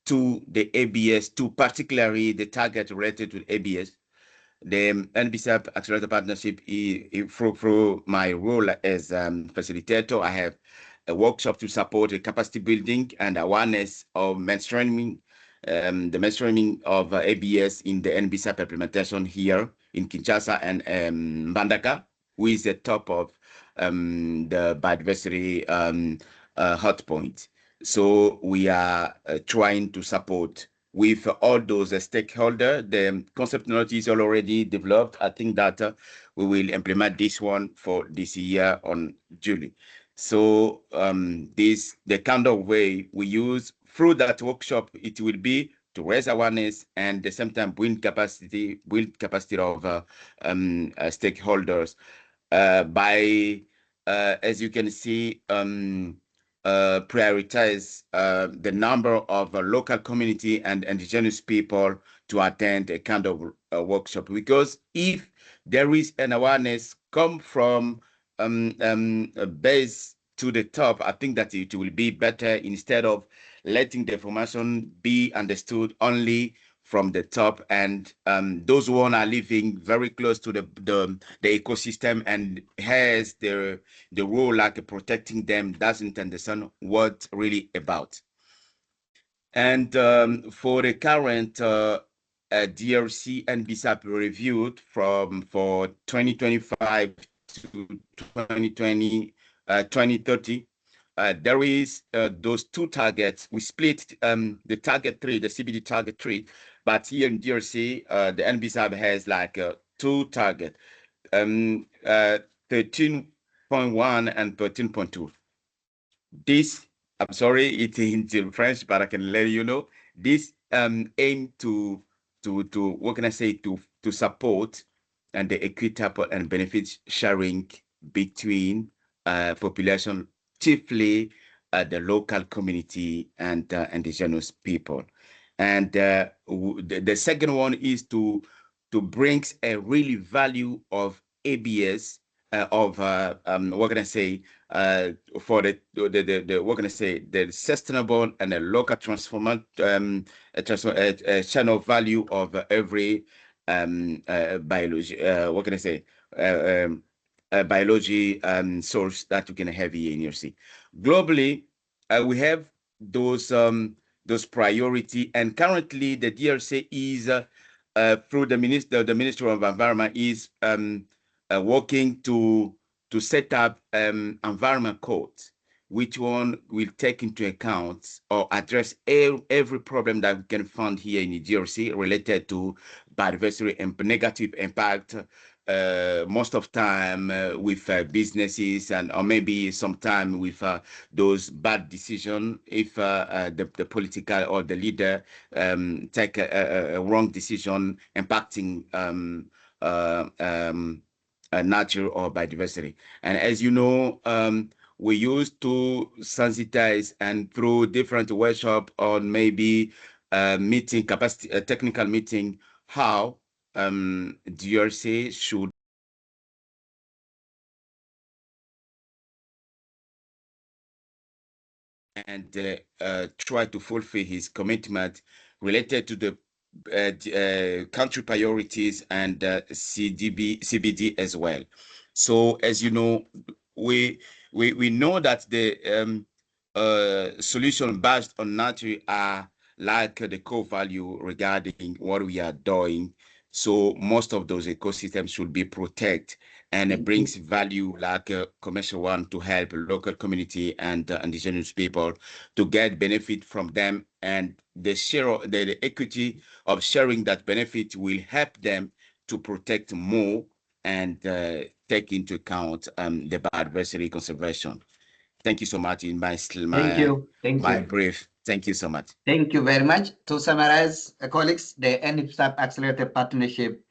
to the ABS, to particularly the target related to ABS, the NBSAP Accelerator Partnership, through my role as facilitator, I have a workshop to support the capacity building and awareness of mainstreaming, the mainstreaming of ABS in the NBSAP implementation here in Kinshasa and Mbandaka, who is the top of the biodiversity hot point. So we are trying to support with all those stakeholders. The concept note is already developed. I think that we will implement this one for this year on July. So the kind of way we use through that workshop, it will be to raise awareness and at the same time build capacity of stakeholders by, as you can see, prioritize the number of local community and indigenous people to attend a kind of workshop. Because if there is an awareness come from base to the top, I think that it will be better, instead of letting the information be understood only from the top, and those who are living very close to the ecosystem and has the role like protecting them doesn't understand what really about. And for the current DRC NBSAP reviewed for 2025 to 2030, there is those two targets. We split the target 3, the CBD target 3, but here in DRC, the NBSAP has like two targets, 13.1 and 13.2. This, I'm sorry, it's in French, but I can let you know. This aim to what can I say, to support and the equitable and benefits sharing between population, chiefly the local community and indigenous people. And the second one is to bring a really value of ABS, of what can I say, for the what can I say, the sustainable and the local channel value of every biology. What can I say? Biology source that you can have here in your sea. Globally, we have those priority. And currently, the DRC is through the Ministry of Environment is working to set up environment codes, which one will take into account or address every problem that we can find here in the DRC related to biodiversity and negative impact. Most of time with businesses or maybe sometime with those bad decisions if the political or the leader take a wrong decision impacting nature or biodiversity. And as you know, we used to sensitize and through different workshops on maybe meeting capacity, technical meeting, how DRC should and try to fulfill his commitment related to the country priorities and CBD as well. So as you know, we know that the solution based on nature are like the core value regarding what we are doing. So most of those ecosystems should be protected, and it brings value like a commercial one to help local community and indigenous people to get benefit from them. And the share, the equity of sharing that benefit will help them to protect more and take into account the biodiversity conservation. Thank you so much. In my brief. Thank you so much. Thank you very much. To summarize, colleagues, the NBSAP Accelerator Partnership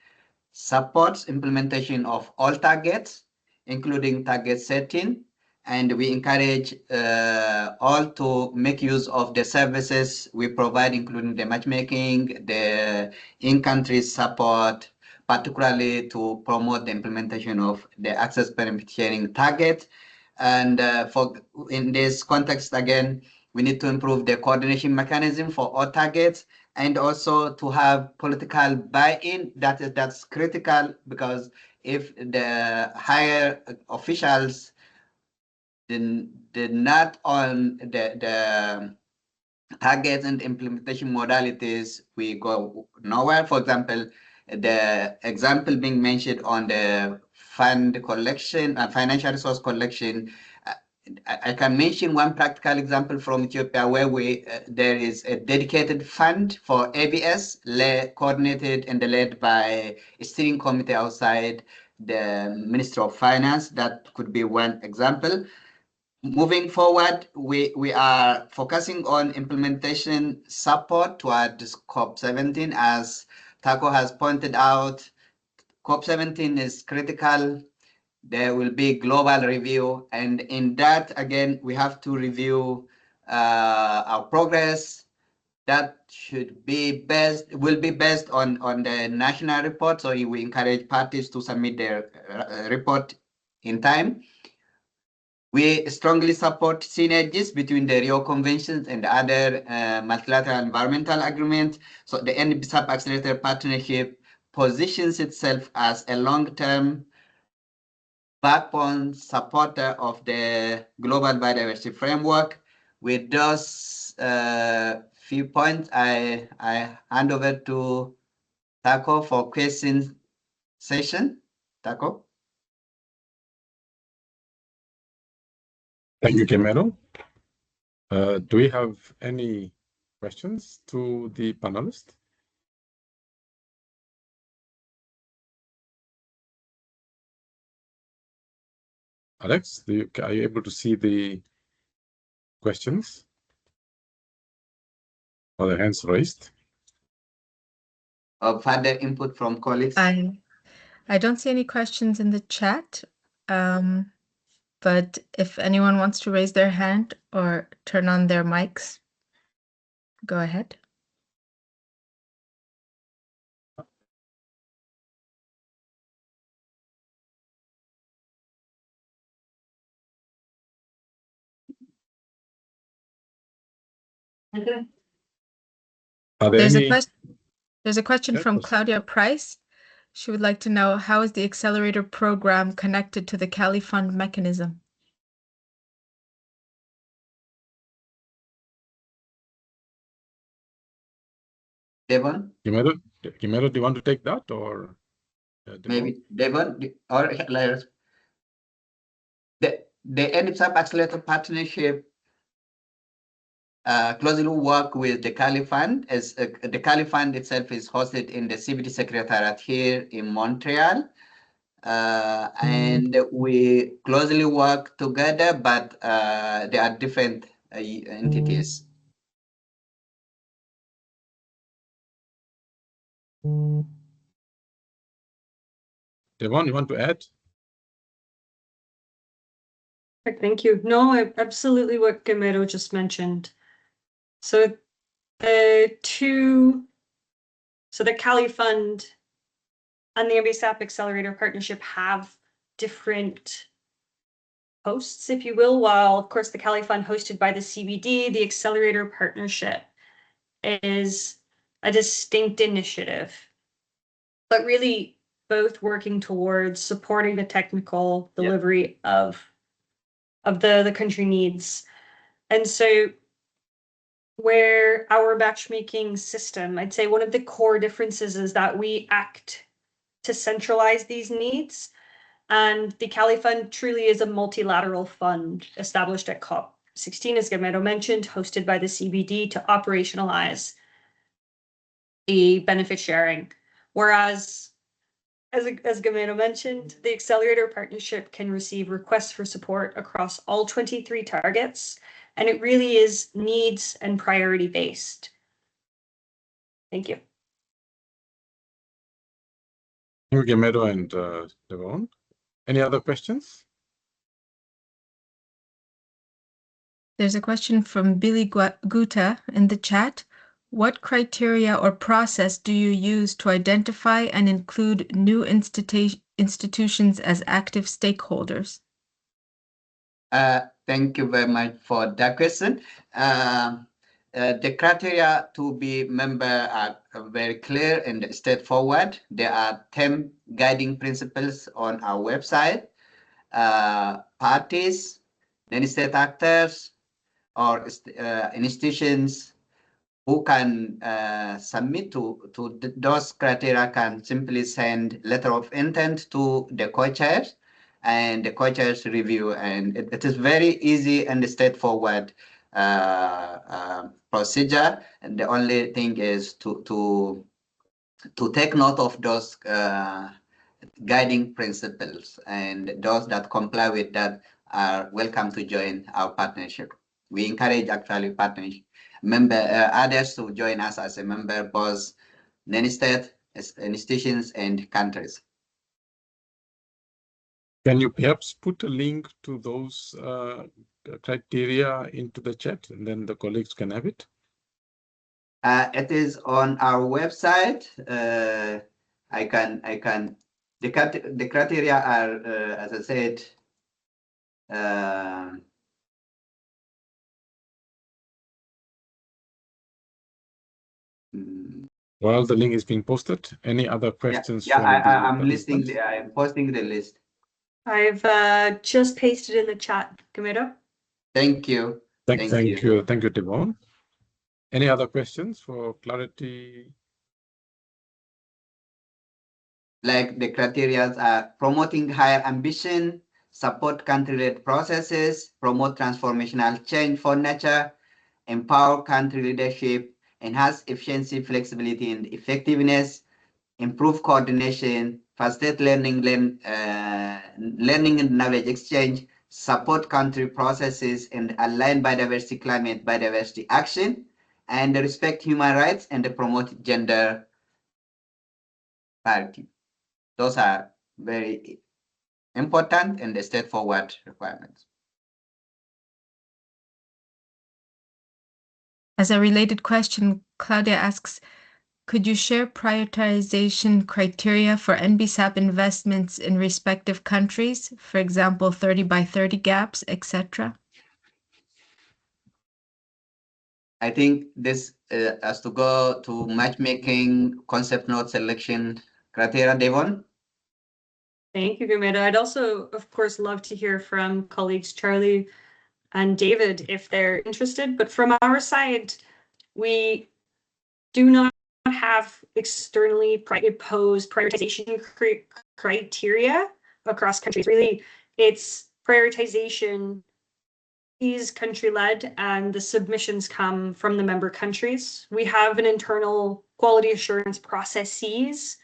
supports implementation of all targets, including target setting, and we encourage all to make use of the services we provide, including the matchmaking, the in-country support, particularly to promote the implementation of the access benefit sharing target. And in this context, again, we need to improve the coordination mechanism for all targets, and also to have political buy-in. That's critical, because if the higher officials did not on the targets and implementation modalities, we go nowhere. For example, the example being mentioned on the fund collection and financial resource collection, I can mention one practical example from Ethiopia where there is a dedicated fund for ABS, coordinated and led by a steering committee outside the Ministry of Finance. That could be one example. Moving forward, we are focusing on implementation support towards COP17. As Taco has pointed out, COP17 is critical. There will be global review, and in that, again, we have to review our progress. That will be based on the national report. So we encourage parties to submit their report in time. We strongly support synergies between the Rio Conventions and other multilateral environmental agreements. So the NBSAP Accelerator Partnership positions itself as a long-term backbone supporter of the global biodiversity framework. With those few points, I hand over to Taco for question session. Taco. Thank you, Gemero. Do we have any questions to the panelists? Alex, are you able to see the questions or the hands raised? Further input from colleagues? I don't see any questions in the chat, but if anyone wants to raise their hand or turn on their mics, go ahead. Okay. There's a question from Claudia Price. She would like to know, how is the accelerator program connected to the Cali Fund mechanism? Devon? Guimero, do you want to take that, or maybe Devon or the NBSAP Accelerator Partnership closely work with the Cali Fund, as the Cali Fund itself is hosted in the CBD Secretariat here in Montreal. And we closely work together, but they are different entities. Devon, you want to add? Thank you. No, absolutely what Guimero just mentioned. So the Cali Fund and the NBSAP Accelerator Partnership have different hosts, if you will, while of course the Cali Fund hosted by the CBD, the Accelerator Partnership is a distinct initiative, but really both working towards supporting the technical delivery of the country needs. And so where our matchmaking system, I'd say one of the core differences is that we act to centralize these needs. And the Cali Fund truly is a multilateral fund established at COP16, as Guimero mentioned, hosted by the CBD to operationalize the benefit sharing. Whereas, as Guimero mentioned, the Accelerator Partnership can receive requests for support across all 23 targets, and it really is needs and priority based. Thank you. Thank you, Guimero and Devon. Any other questions? There's a question from Billy Guta in the chat. What criteria or process do you use to identify and include new institutions as active stakeholders? Thank you very much for that question. The criteria to be member are very clear and straightforward. There are 10 guiding principles on our website. Parties, non-state actors, or institutions who can submit to those criteria can simply send letter of intent to the co-chairs, and the co-chairs review, and it is very easy and straightforward procedure. And the only thing is to take note of those guiding principles, and those that comply with that are welcome to join our partnership. We encourage actually partnership others to join us as a member, both non-state institutions and countries. Can you perhaps put a link to those criteria into the chat, and then the colleagues can have it? It is on our website. The criteria are, as I said, while the link is being posted, any other questions? I'm posting the list. I've just pasted in the chat, Guimero. Thank you. Thank you, Devon. Any other questions for clarity? Like the criteria are promoting higher ambition, support country-led processes, promote transformational change for nature, empower country leadership, enhance efficiency, flexibility, and effectiveness, improve coordination, facilitate learning and knowledge exchange, support country processes, and align biodiversity, climate, biodiversity action, and respect human rights and promote gender parity. Those are very important and straightforward requirements. As a related question, Claudia asks, could you share prioritization criteria for NBSAP investments in respective countries, for example, 30 by 30 gaps, etc.? I think this has to go to matchmaking, concept note selection criteria, Devon. Thank you, Guimero. I'd also, of course, love to hear from colleagues Charlie and David if they're interested. But from our side, we do not have externally imposed prioritization criteria across countries. Really, it's prioritization is country-led, and the submissions come from the member countries. We have an internal quality assurance processes,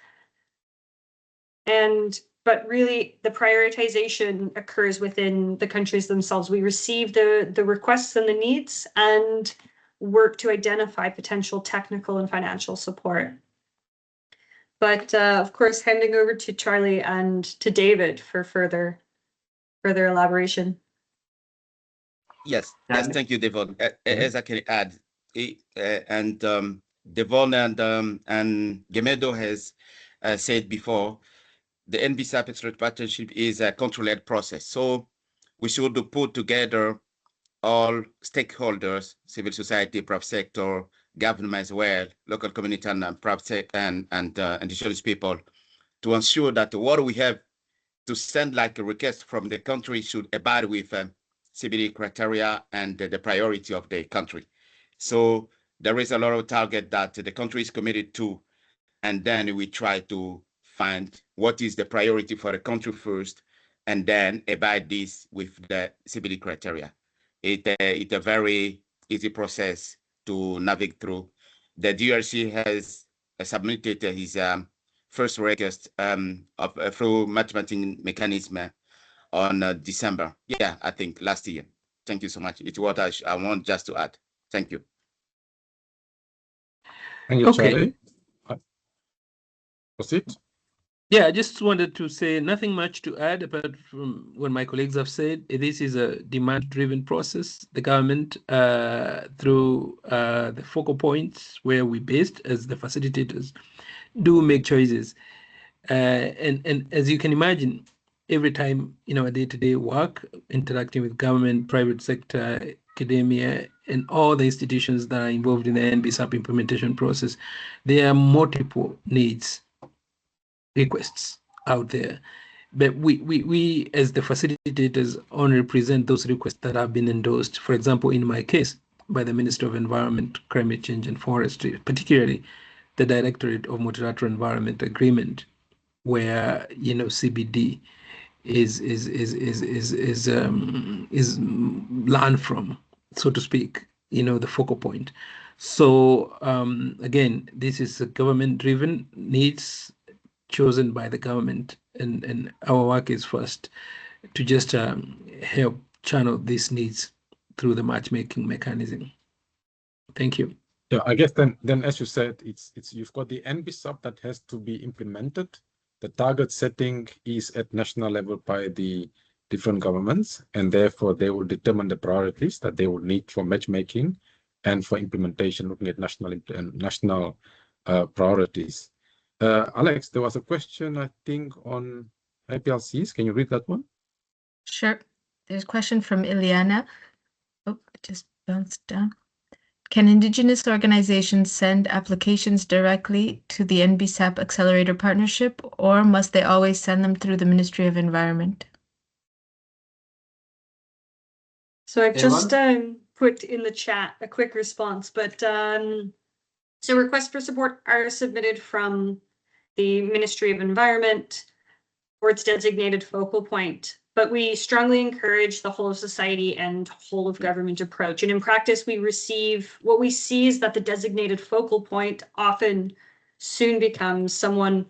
but really the prioritization occurs within the countries themselves. We receive the requests and the needs and work to identify potential technical and financial support. But of course, handing over to Charlie and to David for further elaboration. Yes, thank you, Devon. As I can add, Devon and Gemedo has said before, the NBSAP Accelerator Partnership is a country-led process. So we should put together all stakeholders, civil society, private sector, government as well, local community and private and indigenous people, to ensure that what we have to send like a request from the country should abide with CBD criteria and the priority of the country. So there is a lot of target that the country is committed to, and then we try to find what is the priority for the country first, and then abide this with the CBD criteria. It's a very easy process to navigate through. The DRC has submitted his first request through Matchmaking Mechanism on December. Yeah, I think last year. Thank you so much. It's what I want just to add. Thank you. Thank you, Charlie. Proceed. Yeah, I just wanted to say nothing much to add apart from what my colleagues have said. This is a demand-driven process. The government, through the focal points where we based as the facilitators, do make choices. And as you can imagine, every time in our day-to-day work, interacting with government, private sector, academia, and all the institutions that are involved in the NBSAP implementation process, there are multiple needs, requests out there, but we as the facilitators only represent those requests that have been endorsed. For example, in my case, by the Minister of Environment, Climate Change and Forestry, particularly the Directorate of Multilateral Environment Agreement, where CBD is learned from, so to speak, the focal point. So again, this is a government-driven needs chosen by the government, and our work is first to just help channel these needs through the matchmaking mechanism. Thank you. Yeah, I guess then as you said, it's you've got the NBSAP that has to be implemented. The target setting is at national level by the different governments, and therefore they will determine the priorities that they will need for matchmaking and for implementation, looking at national priorities. Alex, there was a question, I think, on IPLCs. Can you read that one? Sure. There's a question from Ileana. Oh, it just bounced down. Can Indigenous organizations send applications directly to the NBSAP Accelerator Partnership, or must they always send them through the Ministry of Environment? So I've just put in the chat a quick response, but so requests for support are submitted from the Ministry of Environment or its designated focal point, but we strongly encourage the whole of society and whole of government approach. And in practice, what we see is that the designated focal point often soon becomes someone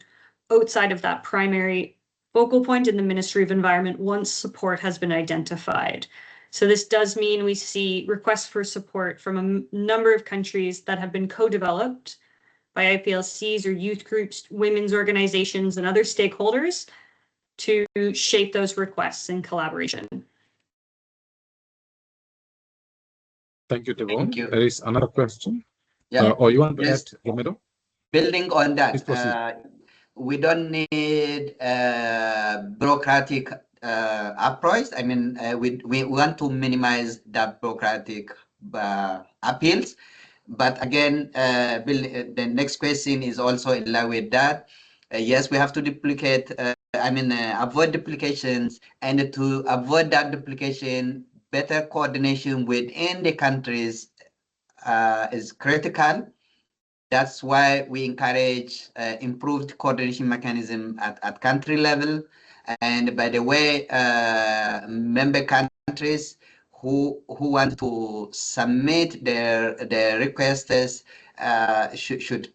outside of that primary focal point in the Ministry of Environment once support has been identified. So this does mean we see requests for support from a number of countries that have been co-developed by IPLCs or youth groups, women's organizations, and other stakeholders to shape those requests in collaboration. Thank you, Devon. There is another question. Yeah. Or you want to add, Gemedo? Building on that, we don't need bureaucratic approach. I mean, we want to minimize the bureaucratic appeals. But again, the next question is also in line with that. Yes, we have to duplicate, avoid duplications, and to avoid that duplication, better coordination within the countries is critical. That's why we encourage improved coordination mechanism at country level. And by the way, member countries who want to submit their requests should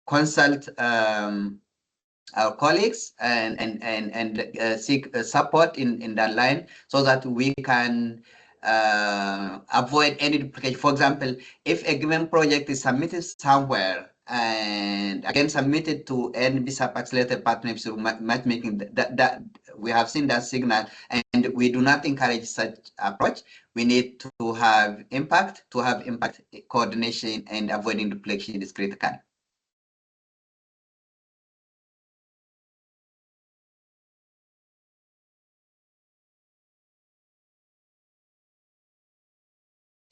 consult our colleagues and seek support in that line so that we can avoid any duplication. For example, if a given project is submitted somewhere and again submitted to NBSAP Accelerator Partnership through matchmaking, that we have seen that signal, and we do not encourage such approach. We need to have impact. To have impact, coordination and avoiding duplication is critical.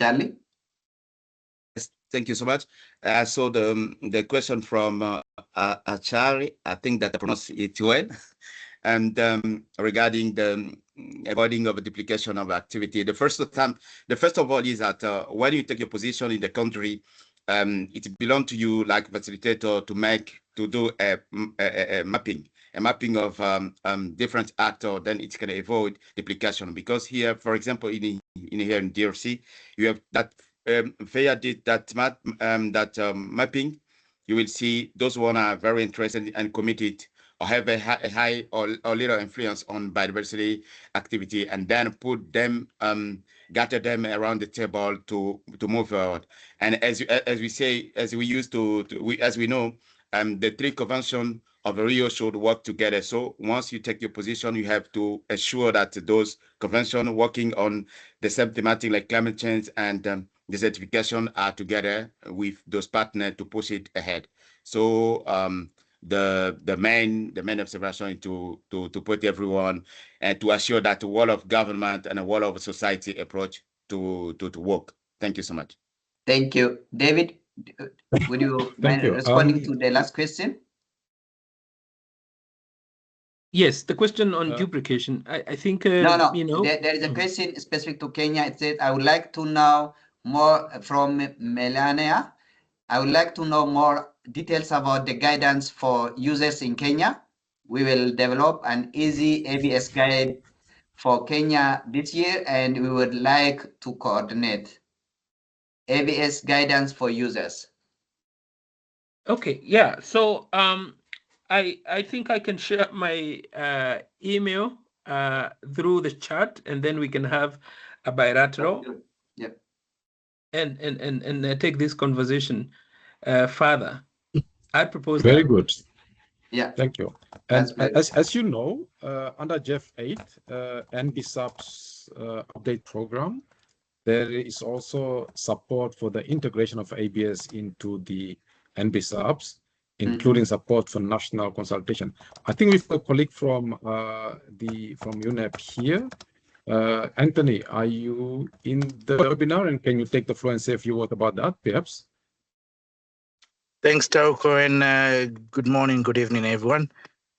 Charlie? Yes, thank you so much. So the question from Achari, I think that I pronounced it well, and regarding the avoiding of a duplication of activity. The first of all is that when you take your position in the country, it belongs to you, like facilitator, to do a mapping of different actors. Then it's going to avoid duplication, because here, for example, here in DRC, you have that Feya did that mapping. You will see those one are very interested and committed, or have a high or little influence on biodiversity activity, and then put them, gather them around the table to move forward. And as we know, the three conventions of Rio should work together. So once you take your position, you have to ensure that those conventions working on the same thematic like climate change and desertification are together with those partners to push it ahead. So the main observation to put everyone and to assure that the wall of government and a wall of society approach to work. Thank you so much. Thank you. David, would you mind responding to the last question? Yes, the question on duplication. I think no. You know, there is a question specific to Kenya. It says, I would like to know more from Melania. I would like to know more details about the guidance for users in Kenya. We will develop an easy ABS guide for Kenya this year, and we would like to coordinate ABS guidance for users. Okay, yeah. So I think I can share my email through the chat, and then we can have a bilateral. Yeah. And take this conversation further. I propose very that. good. Yeah. Thank you. And as you know, under JEF 8, NBSAP's update program, there is also support for the integration of ABS into the NBSAPs, including support for national consultation. I think we've got a colleague from UNEP here. Anthony, are you in the webinar, and can you take the floor and say a few words about that, perhaps? Thanks, Tauko, and good morning, good evening, everyone.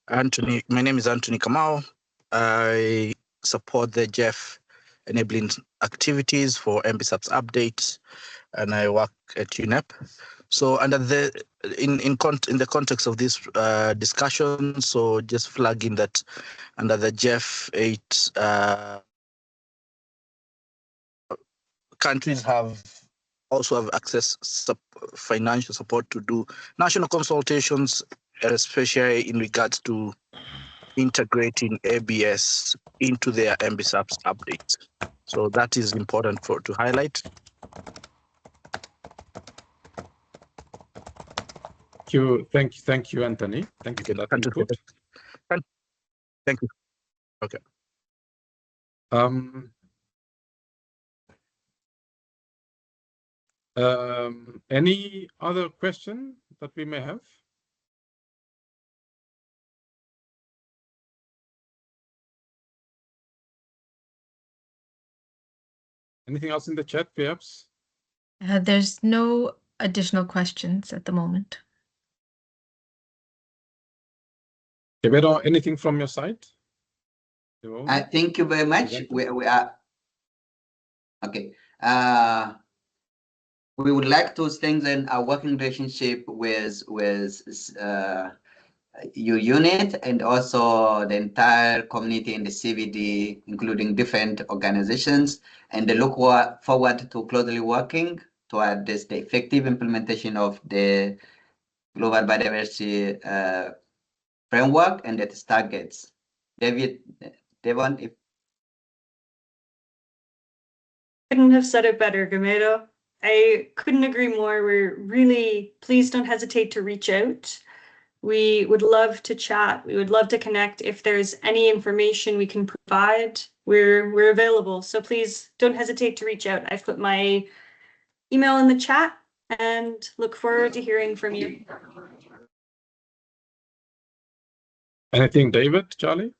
Anthony, my name is Anthony Kamau. I support the JEF enabling activities for NBSAP's updates, and I work at UNEP. So under in the context of this discussion, so just flagging that under the JEF 8, countries also have access financial support to do national consultations, especially in regards to integrating ABS into their NBSAP's updates. So that is important to highlight. Thank you, Anthony. Thank you for that input. Thank you. Okay. Any other question that we may have? Anything else in the chat, perhaps? There's no additional questions at the moment. Quevedo, anything from your side? Thank you very much. We are okay. We would like to strengthen our working relationship with your unit and also the entire community in the CVD, including different organizations, and they look forward to closely working toward the effective implementation of the global biodiversity framework and its targets. Devon, if couldn't have said it better, Gamedo. I couldn't agree more. We're really, please don't hesitate to reach out. We would love to chat. We would love to connect. If there's any information we can provide, we're available. So please don't hesitate to reach out. I've put my email in the chat and look forward to hearing from you. Anything, David, Charlie?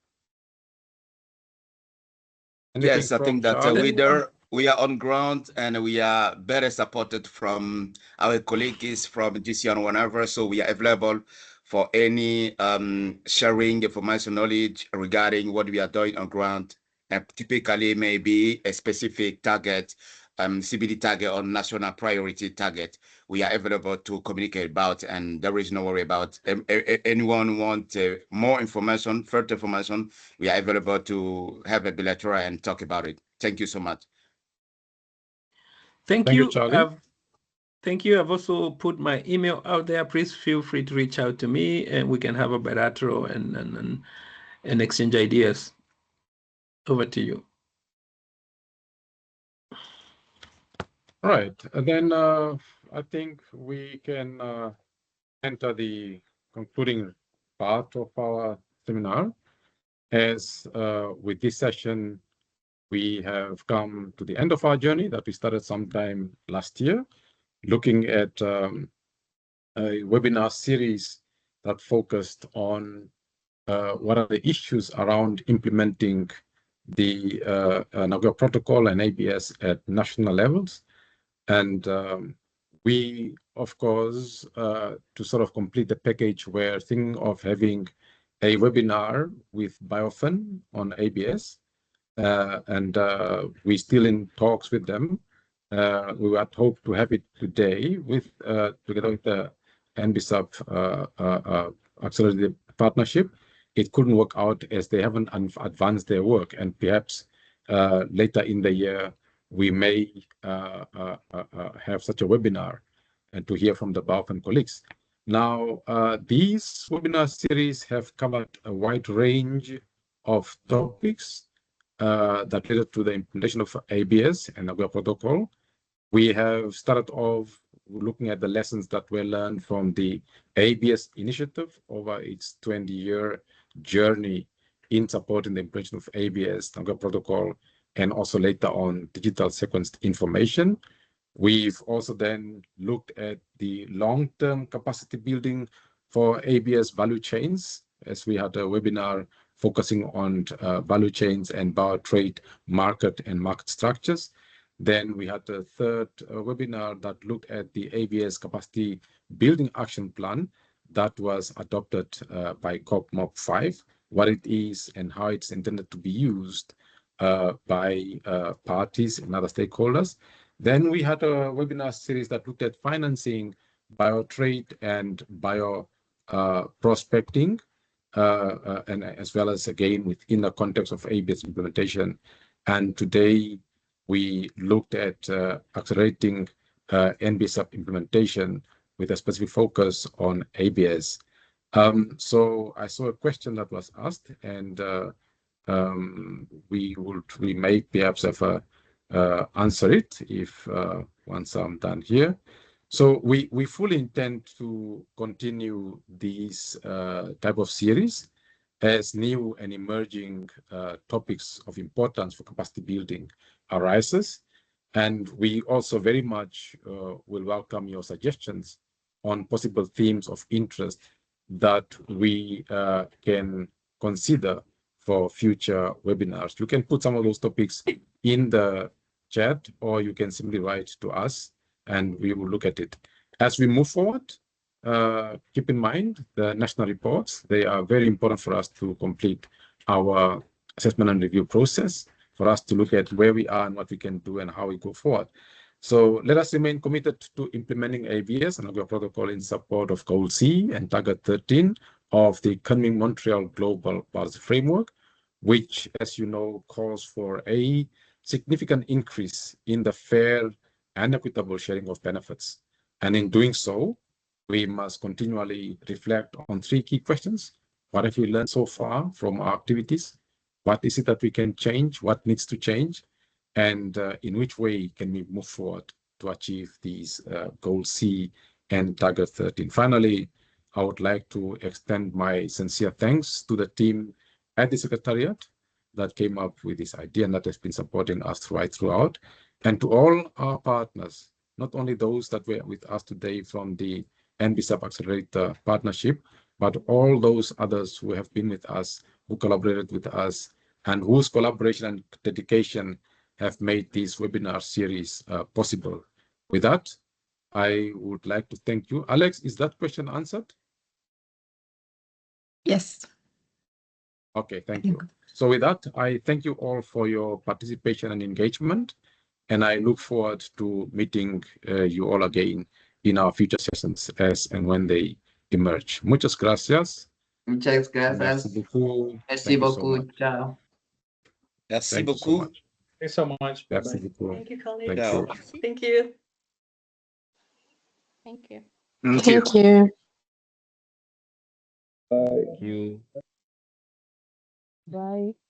Anything yes, I think that we are on ground and we are better supported from our colleagues from GC whenever, so we are available for any sharing information knowledge regarding what we are doing on ground, and typically maybe a specific target, CBD target or national priority target. We are available to communicate about, and there is no worry about anyone want more information, further information. We are available to have a bilateral and talk about it. Thank you so much. Thank you, Charlie. Thank you. I've also put my email out there. Please feel free to reach out to me and we can have a bilateral and exchange ideas. Over to you. Right. And then I think we can enter the concluding part of our seminar. As with this session, we have come to the end of our journey that we started sometime last year, looking at a webinar series that focused on what are the issues around implementing the Nagoya Protocol and ABS at national levels. And we, of course, to sort of complete the package, we're thinking of having a webinar with BioFin on ABS. And we're still in talks with them. We had hoped to have it today with together with the NBSAP Accelerator Partnership. It couldn't work out as they haven't advanced their work, and perhaps later in the year we may have such a webinar and to hear from the BioFin colleagues. Now, these webinar series have covered a wide range of topics that related to the implementation of ABS and Nagoya Protocol. We have started off looking at the lessons that were learned from the ABS initiative over its 20-year journey in supporting the implementation of ABS, Nagoya Protocol, and also later on digital sequenced information. We've also then looked at the long-term capacity building for ABS value chains, as we had a webinar focusing on value chains and biotrade market and market structures. Then we had a third webinar that looked at the ABS capacity building action plan that was adopted by COP 5, what it is and how it's intended to be used by parties and other stakeholders. Then we had a webinar series that looked at financing biotrade and bio prospecting, and as well as, again, within the context of ABS implementation. And today we looked at accelerating NBSAP implementation with a specific focus on ABS. So I saw a question that was asked, and we may perhaps have answer it if once I'm done here. So we fully intend to continue these type of series as new and emerging topics of importance for capacity building arises. And we also very much will welcome your suggestions on possible themes of interest that we can consider for future webinars. You can put some of those topics in the chat, or you can simply write to us and we will look at it. As we move forward, keep in mind the national reports. They are very important for us to complete our assessment and review process, for us to look at where we are and what we can do and how we go forward. So let us remain committed to implementing ABS and Nagoya Protocol in support of Goal C and Target 13 of the Kunming-Montreal Global Policy Framework, which, as you know, calls for a significant increase in the fair and equitable sharing of benefits. And in doing so, we must continually reflect on 3 key questions. What have we learned so far from our activities? What is it that we can change? What needs to change? And in which way can we move forward to achieve these Goal C and Target 13? Finally, I would like to extend my sincere thanks to the team at the Secretariat that came up with this idea and that has been supporting us right throughout, and to all our partners, not only those that were with us today from the NBSAP Accelerator Partnership, but all those others who have been with us, who collaborated with us, and whose collaboration and dedication have made this webinar series possible. With that, I would like to thank you. Alex, is that question answered? Yes. Okay, thank you. So with that, I thank you all for your participation and engagement, and I look forward to meeting you all again in our future sessions as and when they emerge. Muchas gracias. Muchas gracias. Merci beaucoup. Merci beaucoup. Ciao. Merci Thank you so beaucoup. much. Thanks so much. Merci Bye-bye. beaucoup. Thank you, colleagues. Thank Ciao. you. Thank you. Thank you. Thank you. Thank you. Bye. Thank you. Bye.